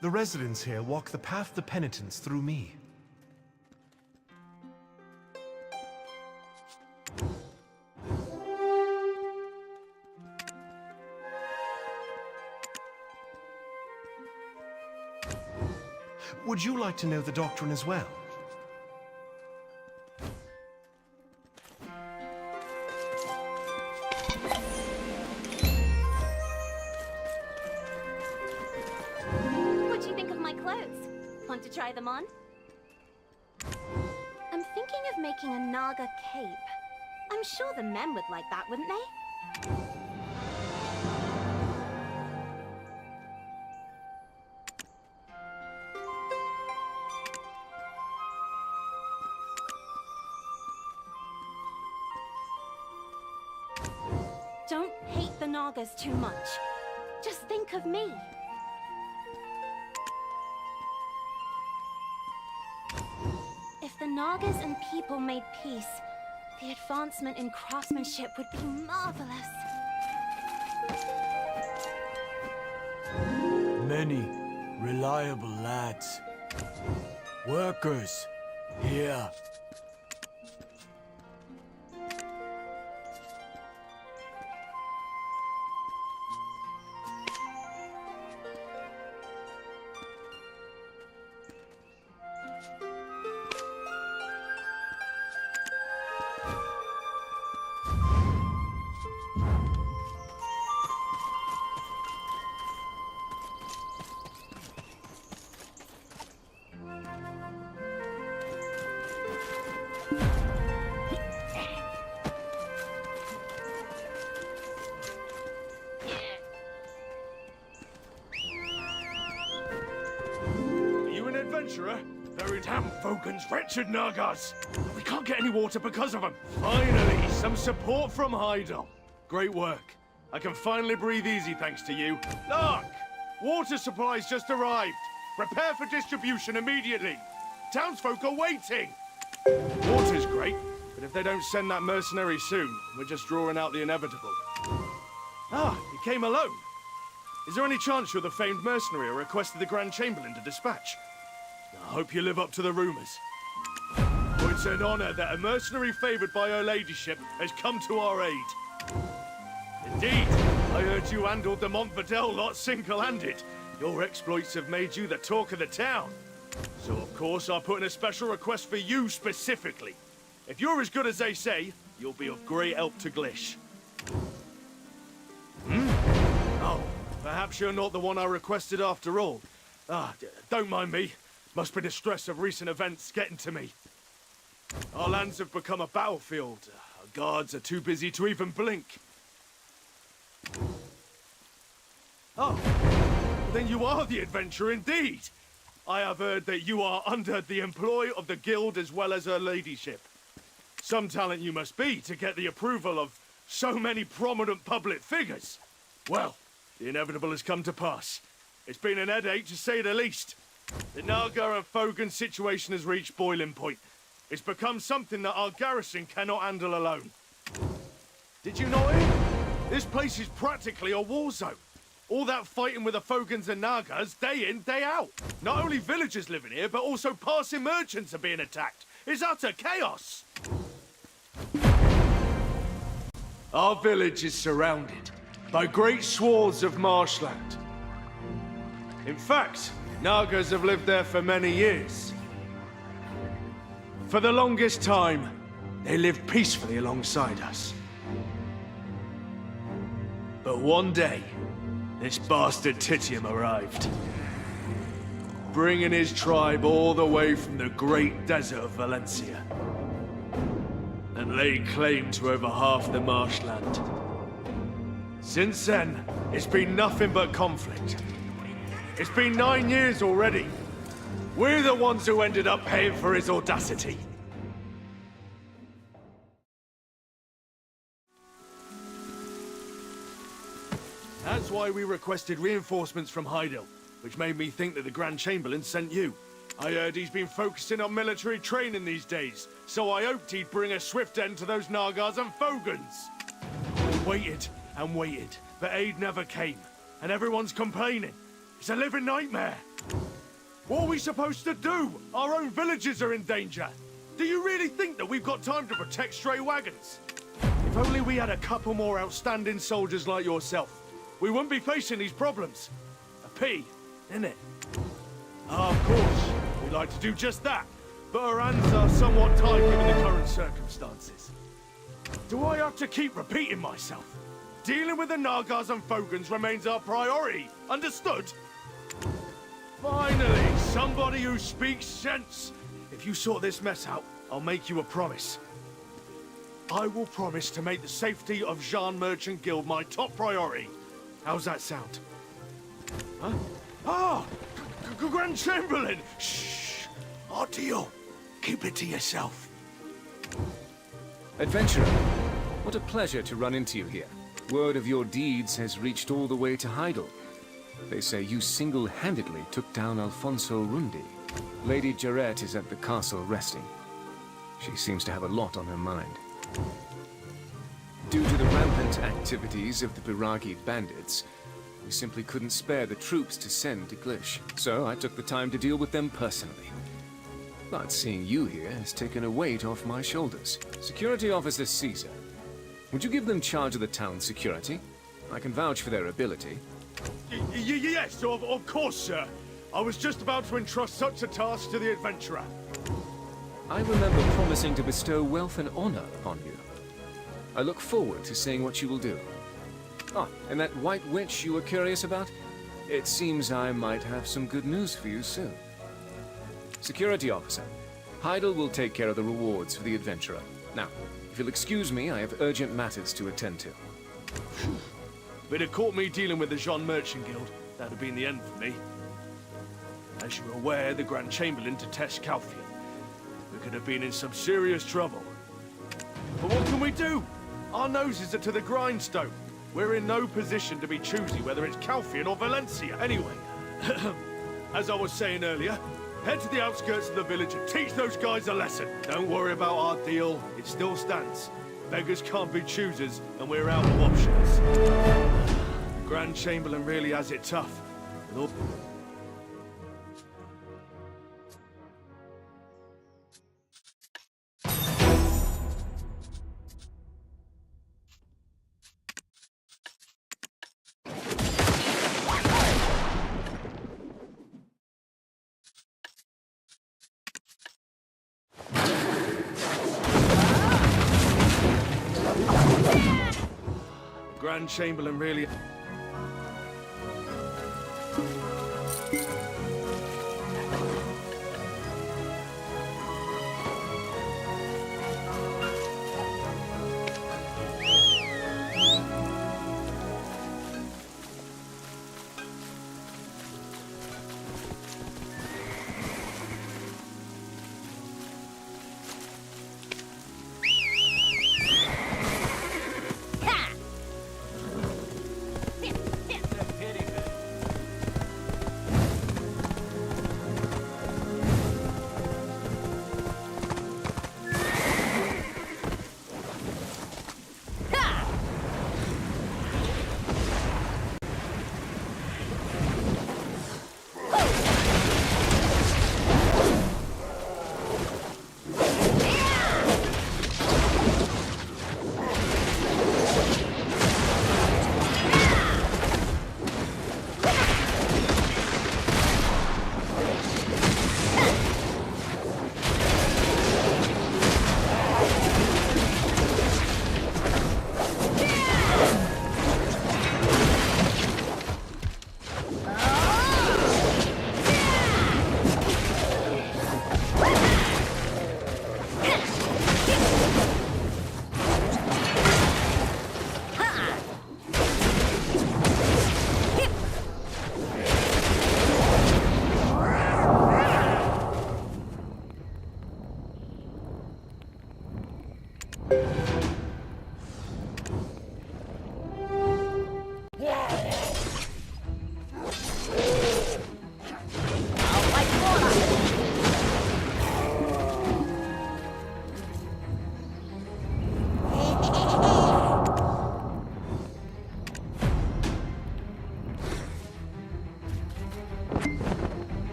The residents here walk the path to penitence through me. Would you like to know the doctrine as well? What do you think of my clothes? Want to try them on? I'm thinking of making a Naga cape. I'm sure the men would like that, wouldn't they? Don't hate the Nagas too much. Just think of me. If the Nagas and people made peace, the advancement in craftsmanship would be marvelous. Many reliable lads. Workers here. Very damn Vogan's wretched Nagas! We can't get any water because of them! Finally, some support from Heidel. Great work. I can finally breathe easy thanks to you. Look! Water supplies just arrived. Prepare for distribution immediately. Townsfolk are waiting! Water's great, but if they don't send that mercenary soon, we're just drawing out the inevitable. Ah, he came alone. Is there any chance you're the famed mercenary I requested the Grand Chamberlain to dispatch? I hope you live up to the rumors. For it's an honor that a mercenary favored by her ladyship has come to our aid. Indeed, I heard you handled the Montvidel lot single-handed. Your exploits have made you the talk of the town. So of course I'll put in a special request for you specifically. If you're as good as they say, you'll be of great help to Glish. Oh, perhaps you're not the one I requested after all. Don't mind me. Must be the stress of recent events getting to me. Our lands have become a battlefield. Our guards are too busy to even blink. Oh, then you are the adventurer indeed. I have heard that you are under the employ of the guild as well as her ladyship. Some talent you must be to get the approval of so many prominent public figures. Well, the inevitable has come to pass. It's been an headache to say the least. The Naga and Fogan situation has reached boiling point. It's become something that our garrison cannot handle alone. Did you not hear? This place is practically a war zone. All that fighting with the Fogans and Nagas, day in, day out. Not only villagers living here, but also passing merchants are being attacked. It's utter chaos. Our village is surrounded by great swaths of marshland. In fact, Nagas have lived there for many years. For the longest time, they lived peacefully alongside us. But one day, this bastard Titium arrived, bringing his tribe all the way from the great desert of Valencia, and laid claim to over half the marshland. Since then, it's been nothing but conflict. It's been 9 years already. We're the ones who ended up paying for his audacity. That's why we requested reinforcements from Heidel, which made me think that the Grand Chamberlain sent you. I heard he's been focusing on military training these days, so I hoped he'd bring a swift end to those Nagas and Fogans. We waited and waited, but aid never came, and everyone's complaining. It's a living nightmare. What are we supposed to do? Our own villages are in danger. Do you really think that we've got time to protect stray wagons? If only we had a couple more outstanding soldiers like yourself, we wouldn't be facing these problems. A pity, isn't it? Of course, we'd like to do just that, but our hands are somewhat tied given the current circumstances. Do I have to keep repeating myself? Dealing with the Nagas and Fogans remains our priority, understood? Finally, somebody who speaks sense. If you sort this mess out, I'll make you a promise. I will promise to make the safety of Jean Merchant Guild my top priority. How's that sound? Huh? Ah! Grand Chamberlain! Shh! Our deal. Keep it to yourself. Adventurer, what a pleasure to run into you here. Word of your deeds has reached all the way to Heidel. They say you single-handedly took down Alfonso Rundi. Lady Jarrett is at the castle resting. She seems to have a lot on her mind. Due to the rampant activities of the Biragi bandits, we simply couldn't spare the troops to send to Glish, so I took the time to deal with them personally. But seeing you here has taken a weight off my shoulders. Security Officer Caesar, would you give them charge of the town's security? I can vouch for their ability. Yes, of course, sir. I was just about to entrust such a task to the adventurer. I remember promising to bestow wealth and honor upon you. I look forward to seeing what you will do. And that white witch you were curious about? It seems I might have some good news for you soon. Security Officer, Heidel will take care of the rewards for the adventurer. Now, if you'll excuse me, I have urgent matters to attend to. If it had caught me dealing with the Jean Merchant Guild, that'd have been the end for me. As you're aware, the Grand Chamberlain detests Calfian. We could have been in some serious trouble. But what can we do? Our noses are to the grindstone. We're in no position to be choosy whether it's Calfian or Valencia. Anyway, as I was saying earlier, head to the outskirts of the village and teach those guys a lesson. Don't worry about our deal. It still stands. Beggars can't be choosers, and we're out of options. The Grand Chamberlain really has it tough. With all... Grand Chamberlain really...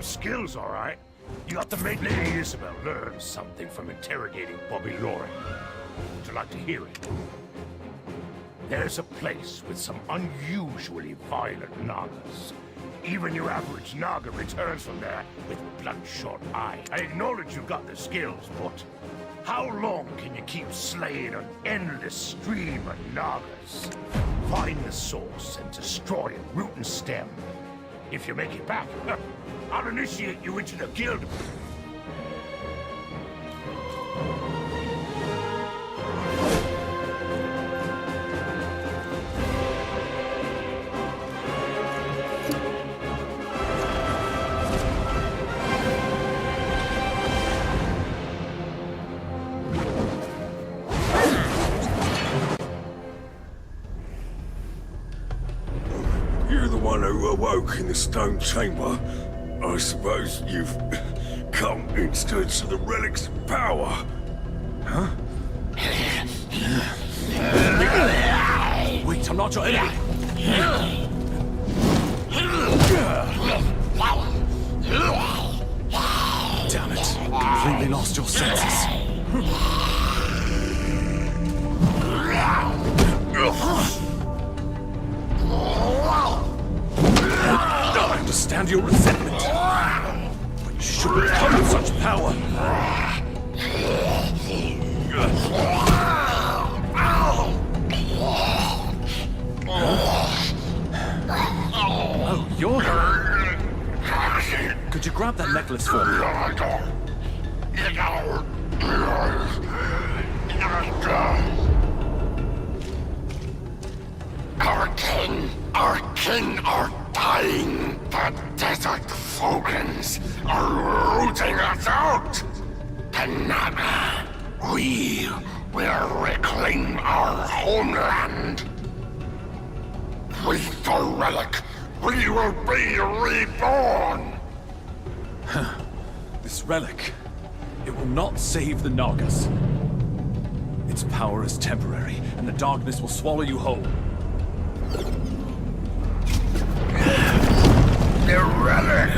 Skills, all right. You got to make Lady Isabel learn something from interrogating Bobby Lauren. Would you like to hear it? There's a place with some unusually violent Nagas. Even your average Naga returns from there with bloodshot eyes. I acknowledge you've got the skills, but how long can you keep slaying an endless stream of Nagas? Find the source and destroy it, root and stem. If you make it back, I'll initiate you into the guild. You're the one who awoke in the stone chamber. I suppose you've come instead of the relics of power. Huh? Wait, I'm not your enemy. Damn it. Completely lost your senses. I understand your resentment, but you shouldn't come with such power. grab that necklace for me. Our king are dying. The desert Fogans are rooting us out. Tonight, we will reclaim our homeland. With the relic, we will be reborn. This relic, it will not save the Nagas. Its power is temporary, and the darkness will swallow you whole. The relic!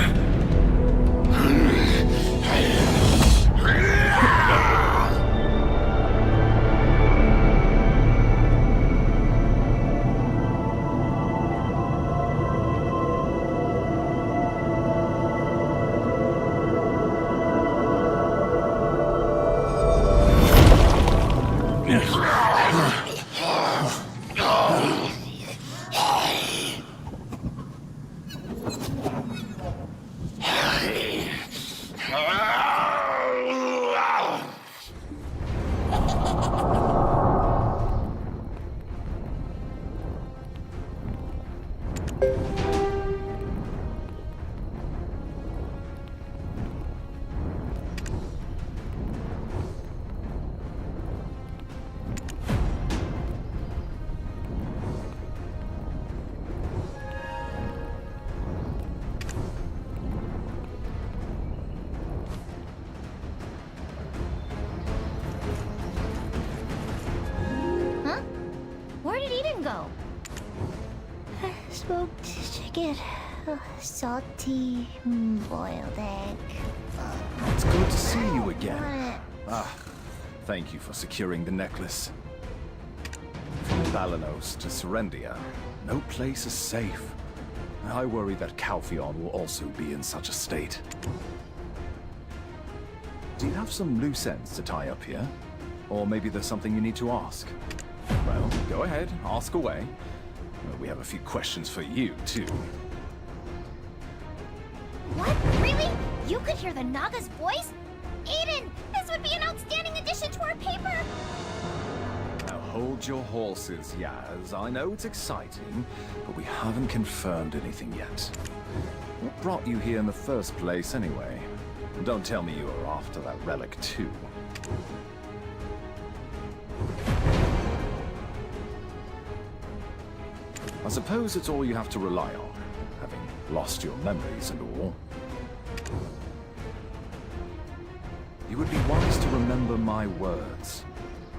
Where did Eden go? Smoked chicken. Salty boiled egg. It's good to see you again. Thank you for securing the necklace. From Balanos to Serendia, no place is safe. I worry that Calpheon will also be in such a state. Do you have some loose ends to tie up here? Or maybe there's something you need to ask? Well, go ahead, ask away. We have a few questions for you, too. What? Really? You could hear the Naga's voice? Eden, this would be an outstanding addition to our paper! Now hold your horses, Yaz. I know it's exciting, but we haven't confirmed anything yet. What brought you here in the first place, anyway? Don't tell me you were after that relic, too. I suppose it's all you have to rely on, having lost your memories and all. You would be wise to remember my words.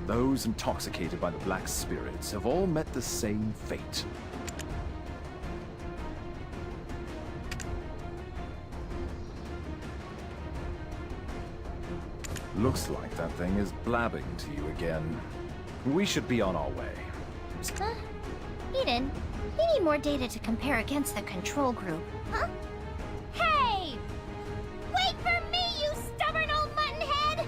Those intoxicated by the Black Spirits have all met the same fate. Looks like that thing is blabbing to you again. We should be on our way. Huh? Eden, we need more data to compare against the control group. Huh? Hey! Wait for me, you stubborn old muttonhead!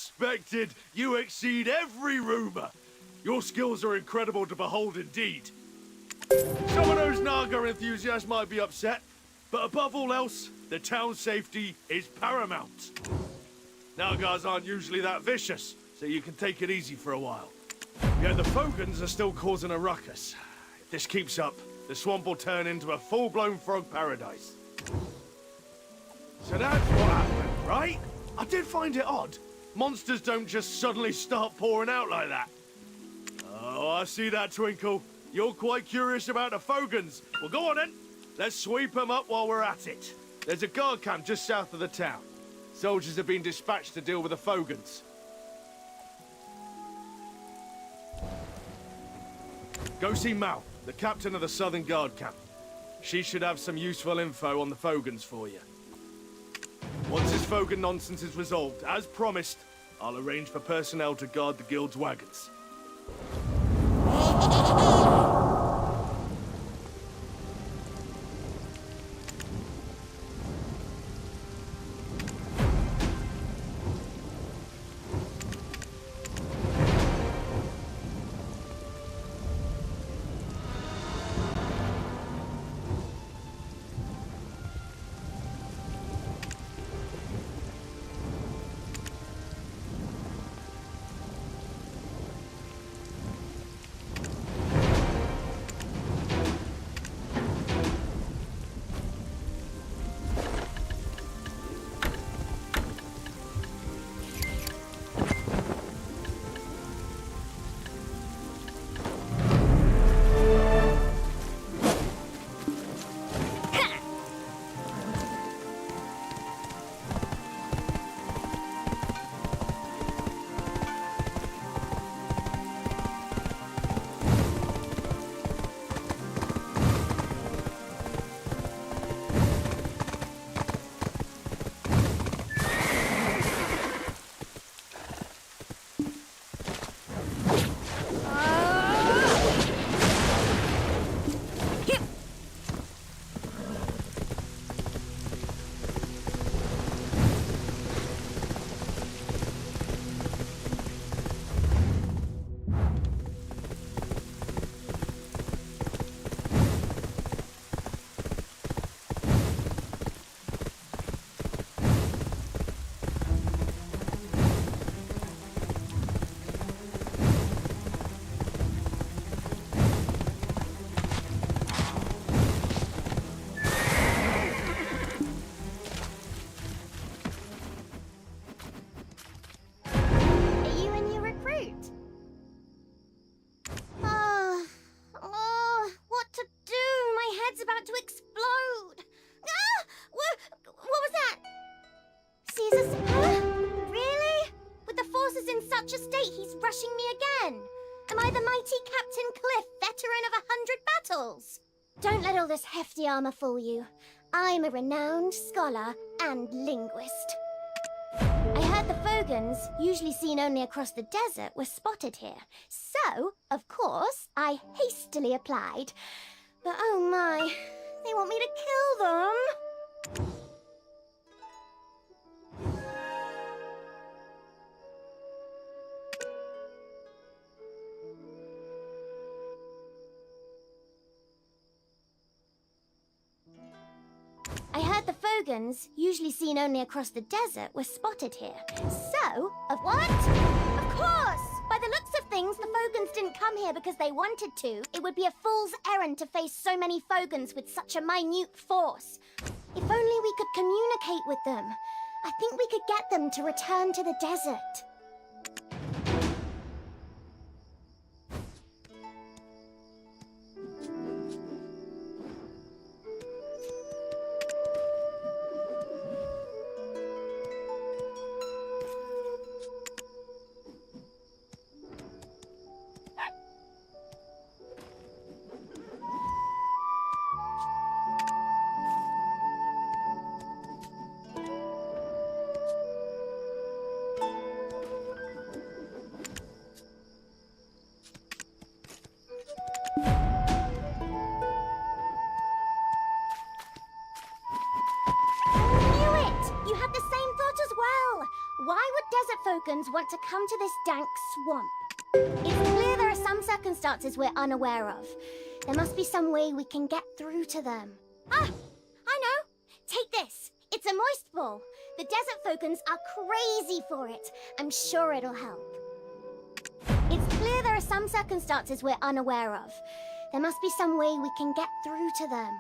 suspected. You exceed every rumor. Your skills are incredible to behold indeed. Some of those Naga enthusiasts might be upset, but above all else, the town's safety is paramount. Nagas aren't usually that vicious, so you can take it easy for a while. Yet the Fogans are still causing a ruckus. If this keeps up, the swamp will turn into a full-blown frog paradise. So that's what happened, right? I did find it odd. Monsters don't just suddenly start pouring out like that. Oh, I see that twinkle. You're quite curious about the Fogans. Well, go on then. Let's sweep them up while we're at it. There's a guard camp just south of the town. Soldiers have been dispatched to deal with the Fogans. Go see Mal, the captain of the Southern Guard camp. She should have some useful info on the Fogans for you. Once this Fogan nonsense is resolved, as promised, I'll arrange for personnel to guard the guild's wagons. Don't let all this hefty armor fool you. I'm a renowned scholar and linguist. I heard the Fogans, usually seen only across the desert, were spotted here. So, of course, I hastily applied. But oh my, they want me to kill them. I heard the Fogans, usually seen only across the desert, were spotted here. So, of what? Of course! By the looks of things, the Fogans didn't come here because they wanted to. It would be a fool's errand to face so many Fogans with such a minute force. If only we could communicate with them. I think we could get them to return to the desert. Fogans want to come to this dank swamp. It's clear there are some circumstances we're unaware of. There must be some way we can get through to them. Ah! I know! Take this! It's a moist ball. The desert Fogans are crazy for it. I'm sure it'll help. It's clear there are some circumstances we're unaware of. There must be some way we can get through to them.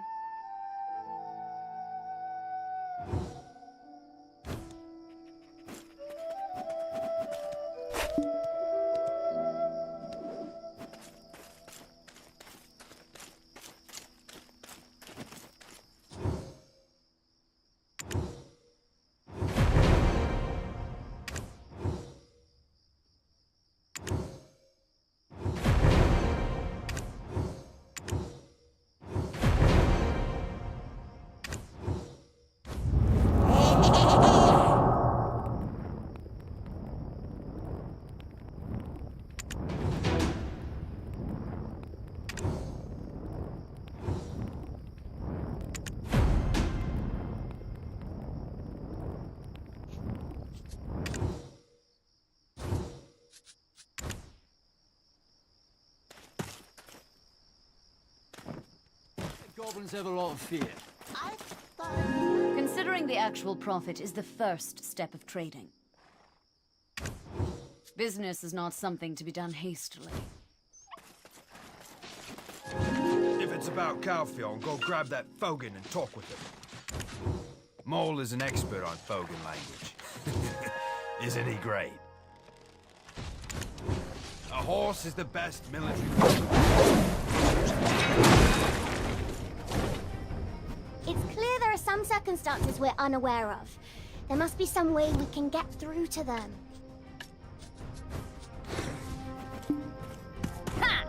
Goblins have a lot of fear. Considering the actual profit is the first step of trading. Business is not something to be done hastily. If it's about Calphion, go grab that Fogan and talk with him. Mole is an expert on Fogan language. Isn't he great? A horse is the best military weapon. It's clear there are some circumstances we're unaware of. There must be some way we can get through to them. Ha!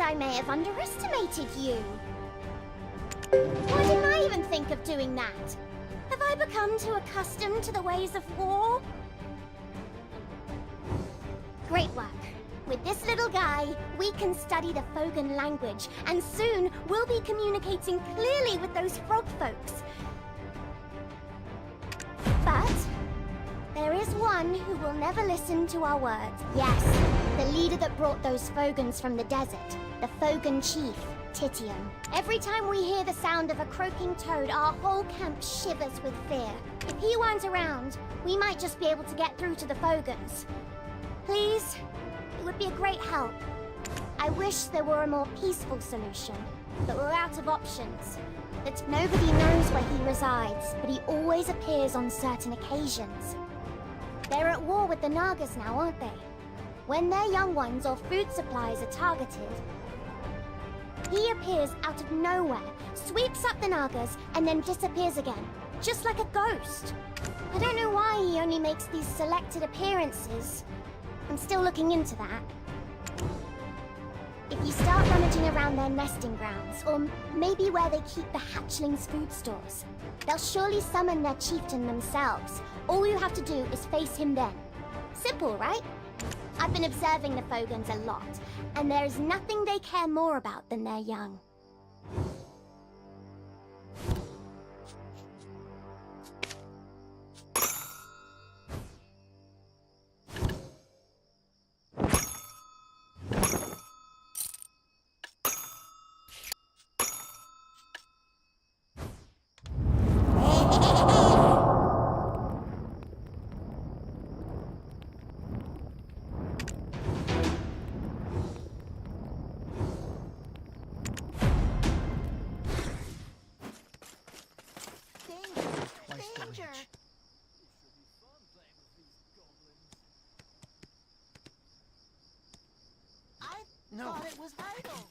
I may have underestimated you. Why didn't I even think of doing that? Have I become too accustomed to the ways of war? Great work. With this little guy, we can study the Fogan language, and soon we'll be communicating clearly with those frog folks. But there is one who will never listen to our words. Yes, the leader that brought those Fogans from the desert. The Fogan chief, Titium. Every time we hear the sound of a croaking toad, our whole camp shivers with fear. If he weren't around, we might just be able to get through to the Fogans. Please, it would be a great help. I wish there were a more peaceful solution, but we're out of options. That nobody knows where he resides, but he always appears on certain occasions. They're at war with the Nagas now, aren't they? When their young ones or food supplies are targeted, he appears out of nowhere, sweeps up the Nagas, and then disappears again, just like a ghost. I don't know why he only makes these selected appearances. I'm still looking into that. If you start rummaging around their nesting grounds, or maybe where they keep the hatchlings' food stores, they'll surely summon their chieftain themselves. All you have to do is face him then. Simple, right? I've been observing the Fogans a lot, And there's nothing they care more about than their young. No. Thought it was idle.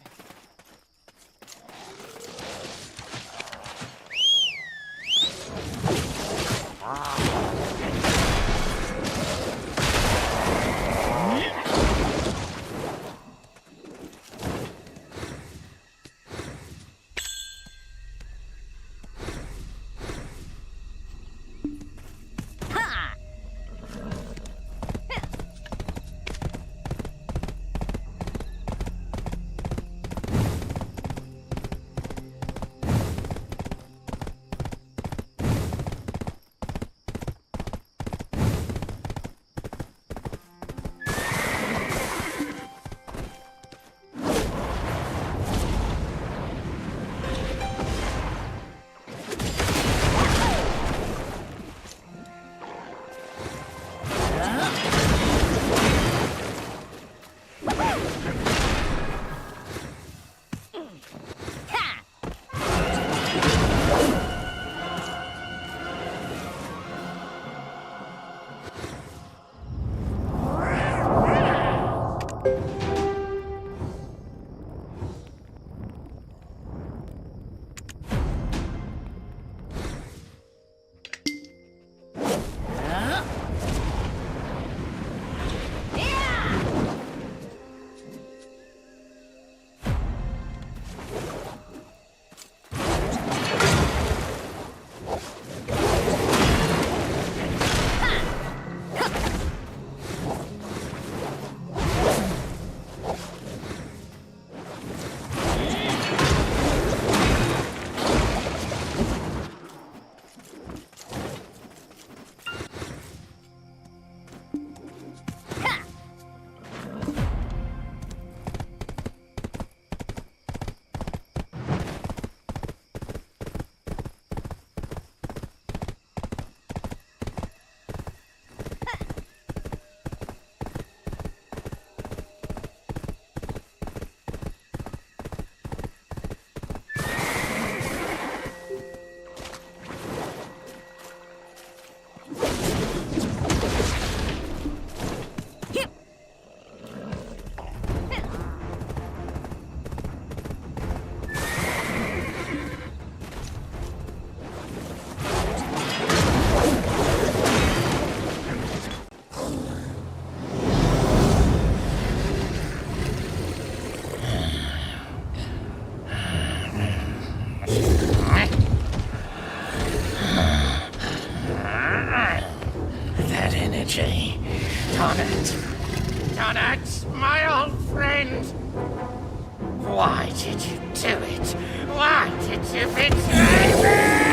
Donut, my old friend! Why did you do it? Why did you betray me?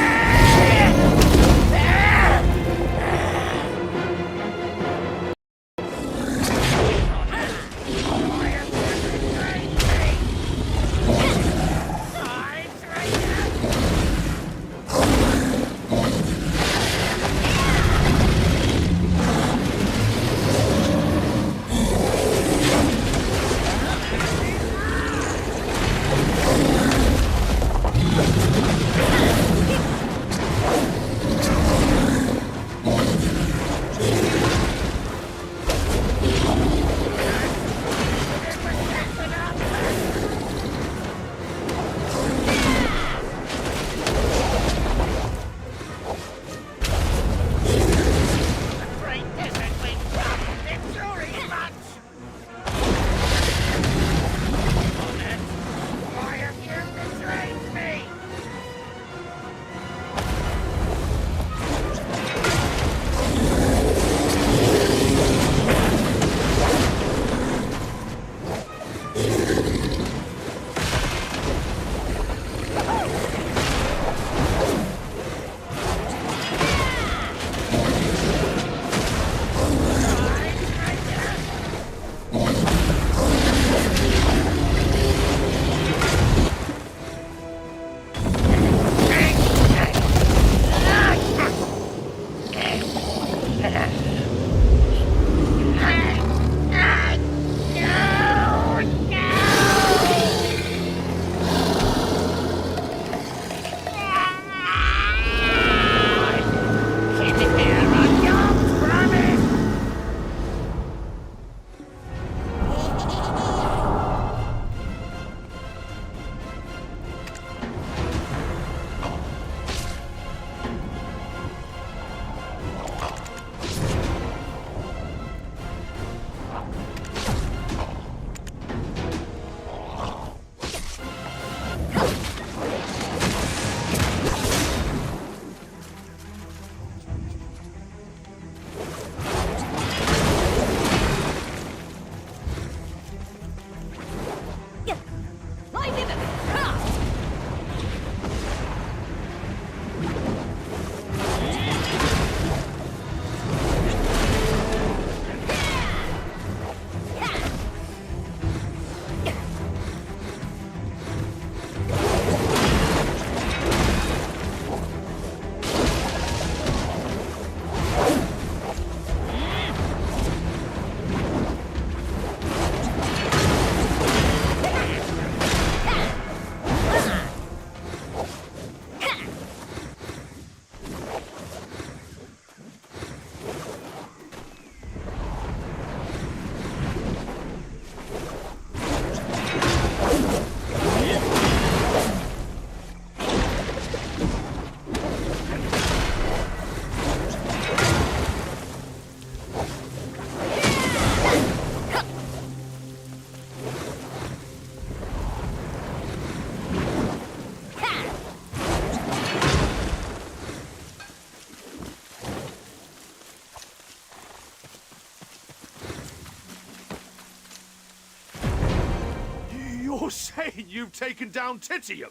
saying you've taken down Titium?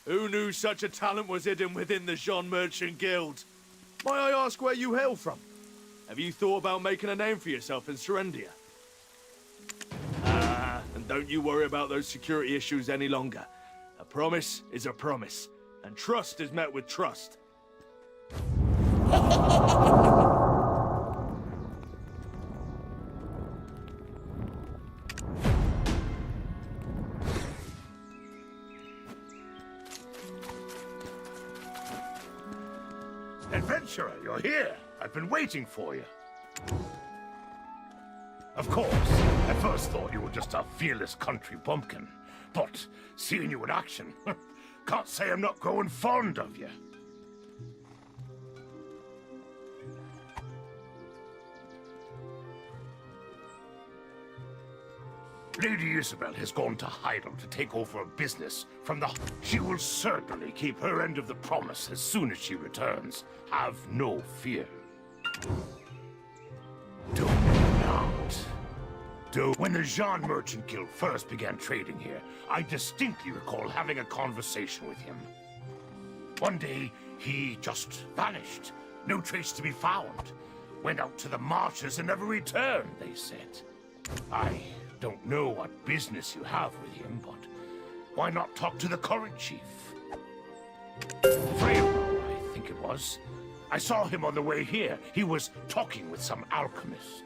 Who knew such a talent was hidden within the Jean Merchant Guild? May I ask where you hail from? Have you thought about making a name for yourself in Serendia? And don't you worry about those security issues any longer. A promise is a promise, and trust is met with trust. Adventurer, you're here. I've been waiting for you. Of course, I first thought you were just a fearless country bumpkin. But seeing you in action, can't say I'm not growing fond of you. Lady Isabel has gone to Heidel to take over a business from the... She will certainly keep her end of the promise as soon as she returns. Have no fear. Do not. When the Jean Merchant Guild first began trading here, I distinctly recall having a conversation with him. One day, he just vanished. No trace to be found. Went out to the marshes and never returned, they said. I don't know what business you have with him, but why not talk to the current chief? Freyo, I think it was. I saw him on the way here. He was talking with some alchemist.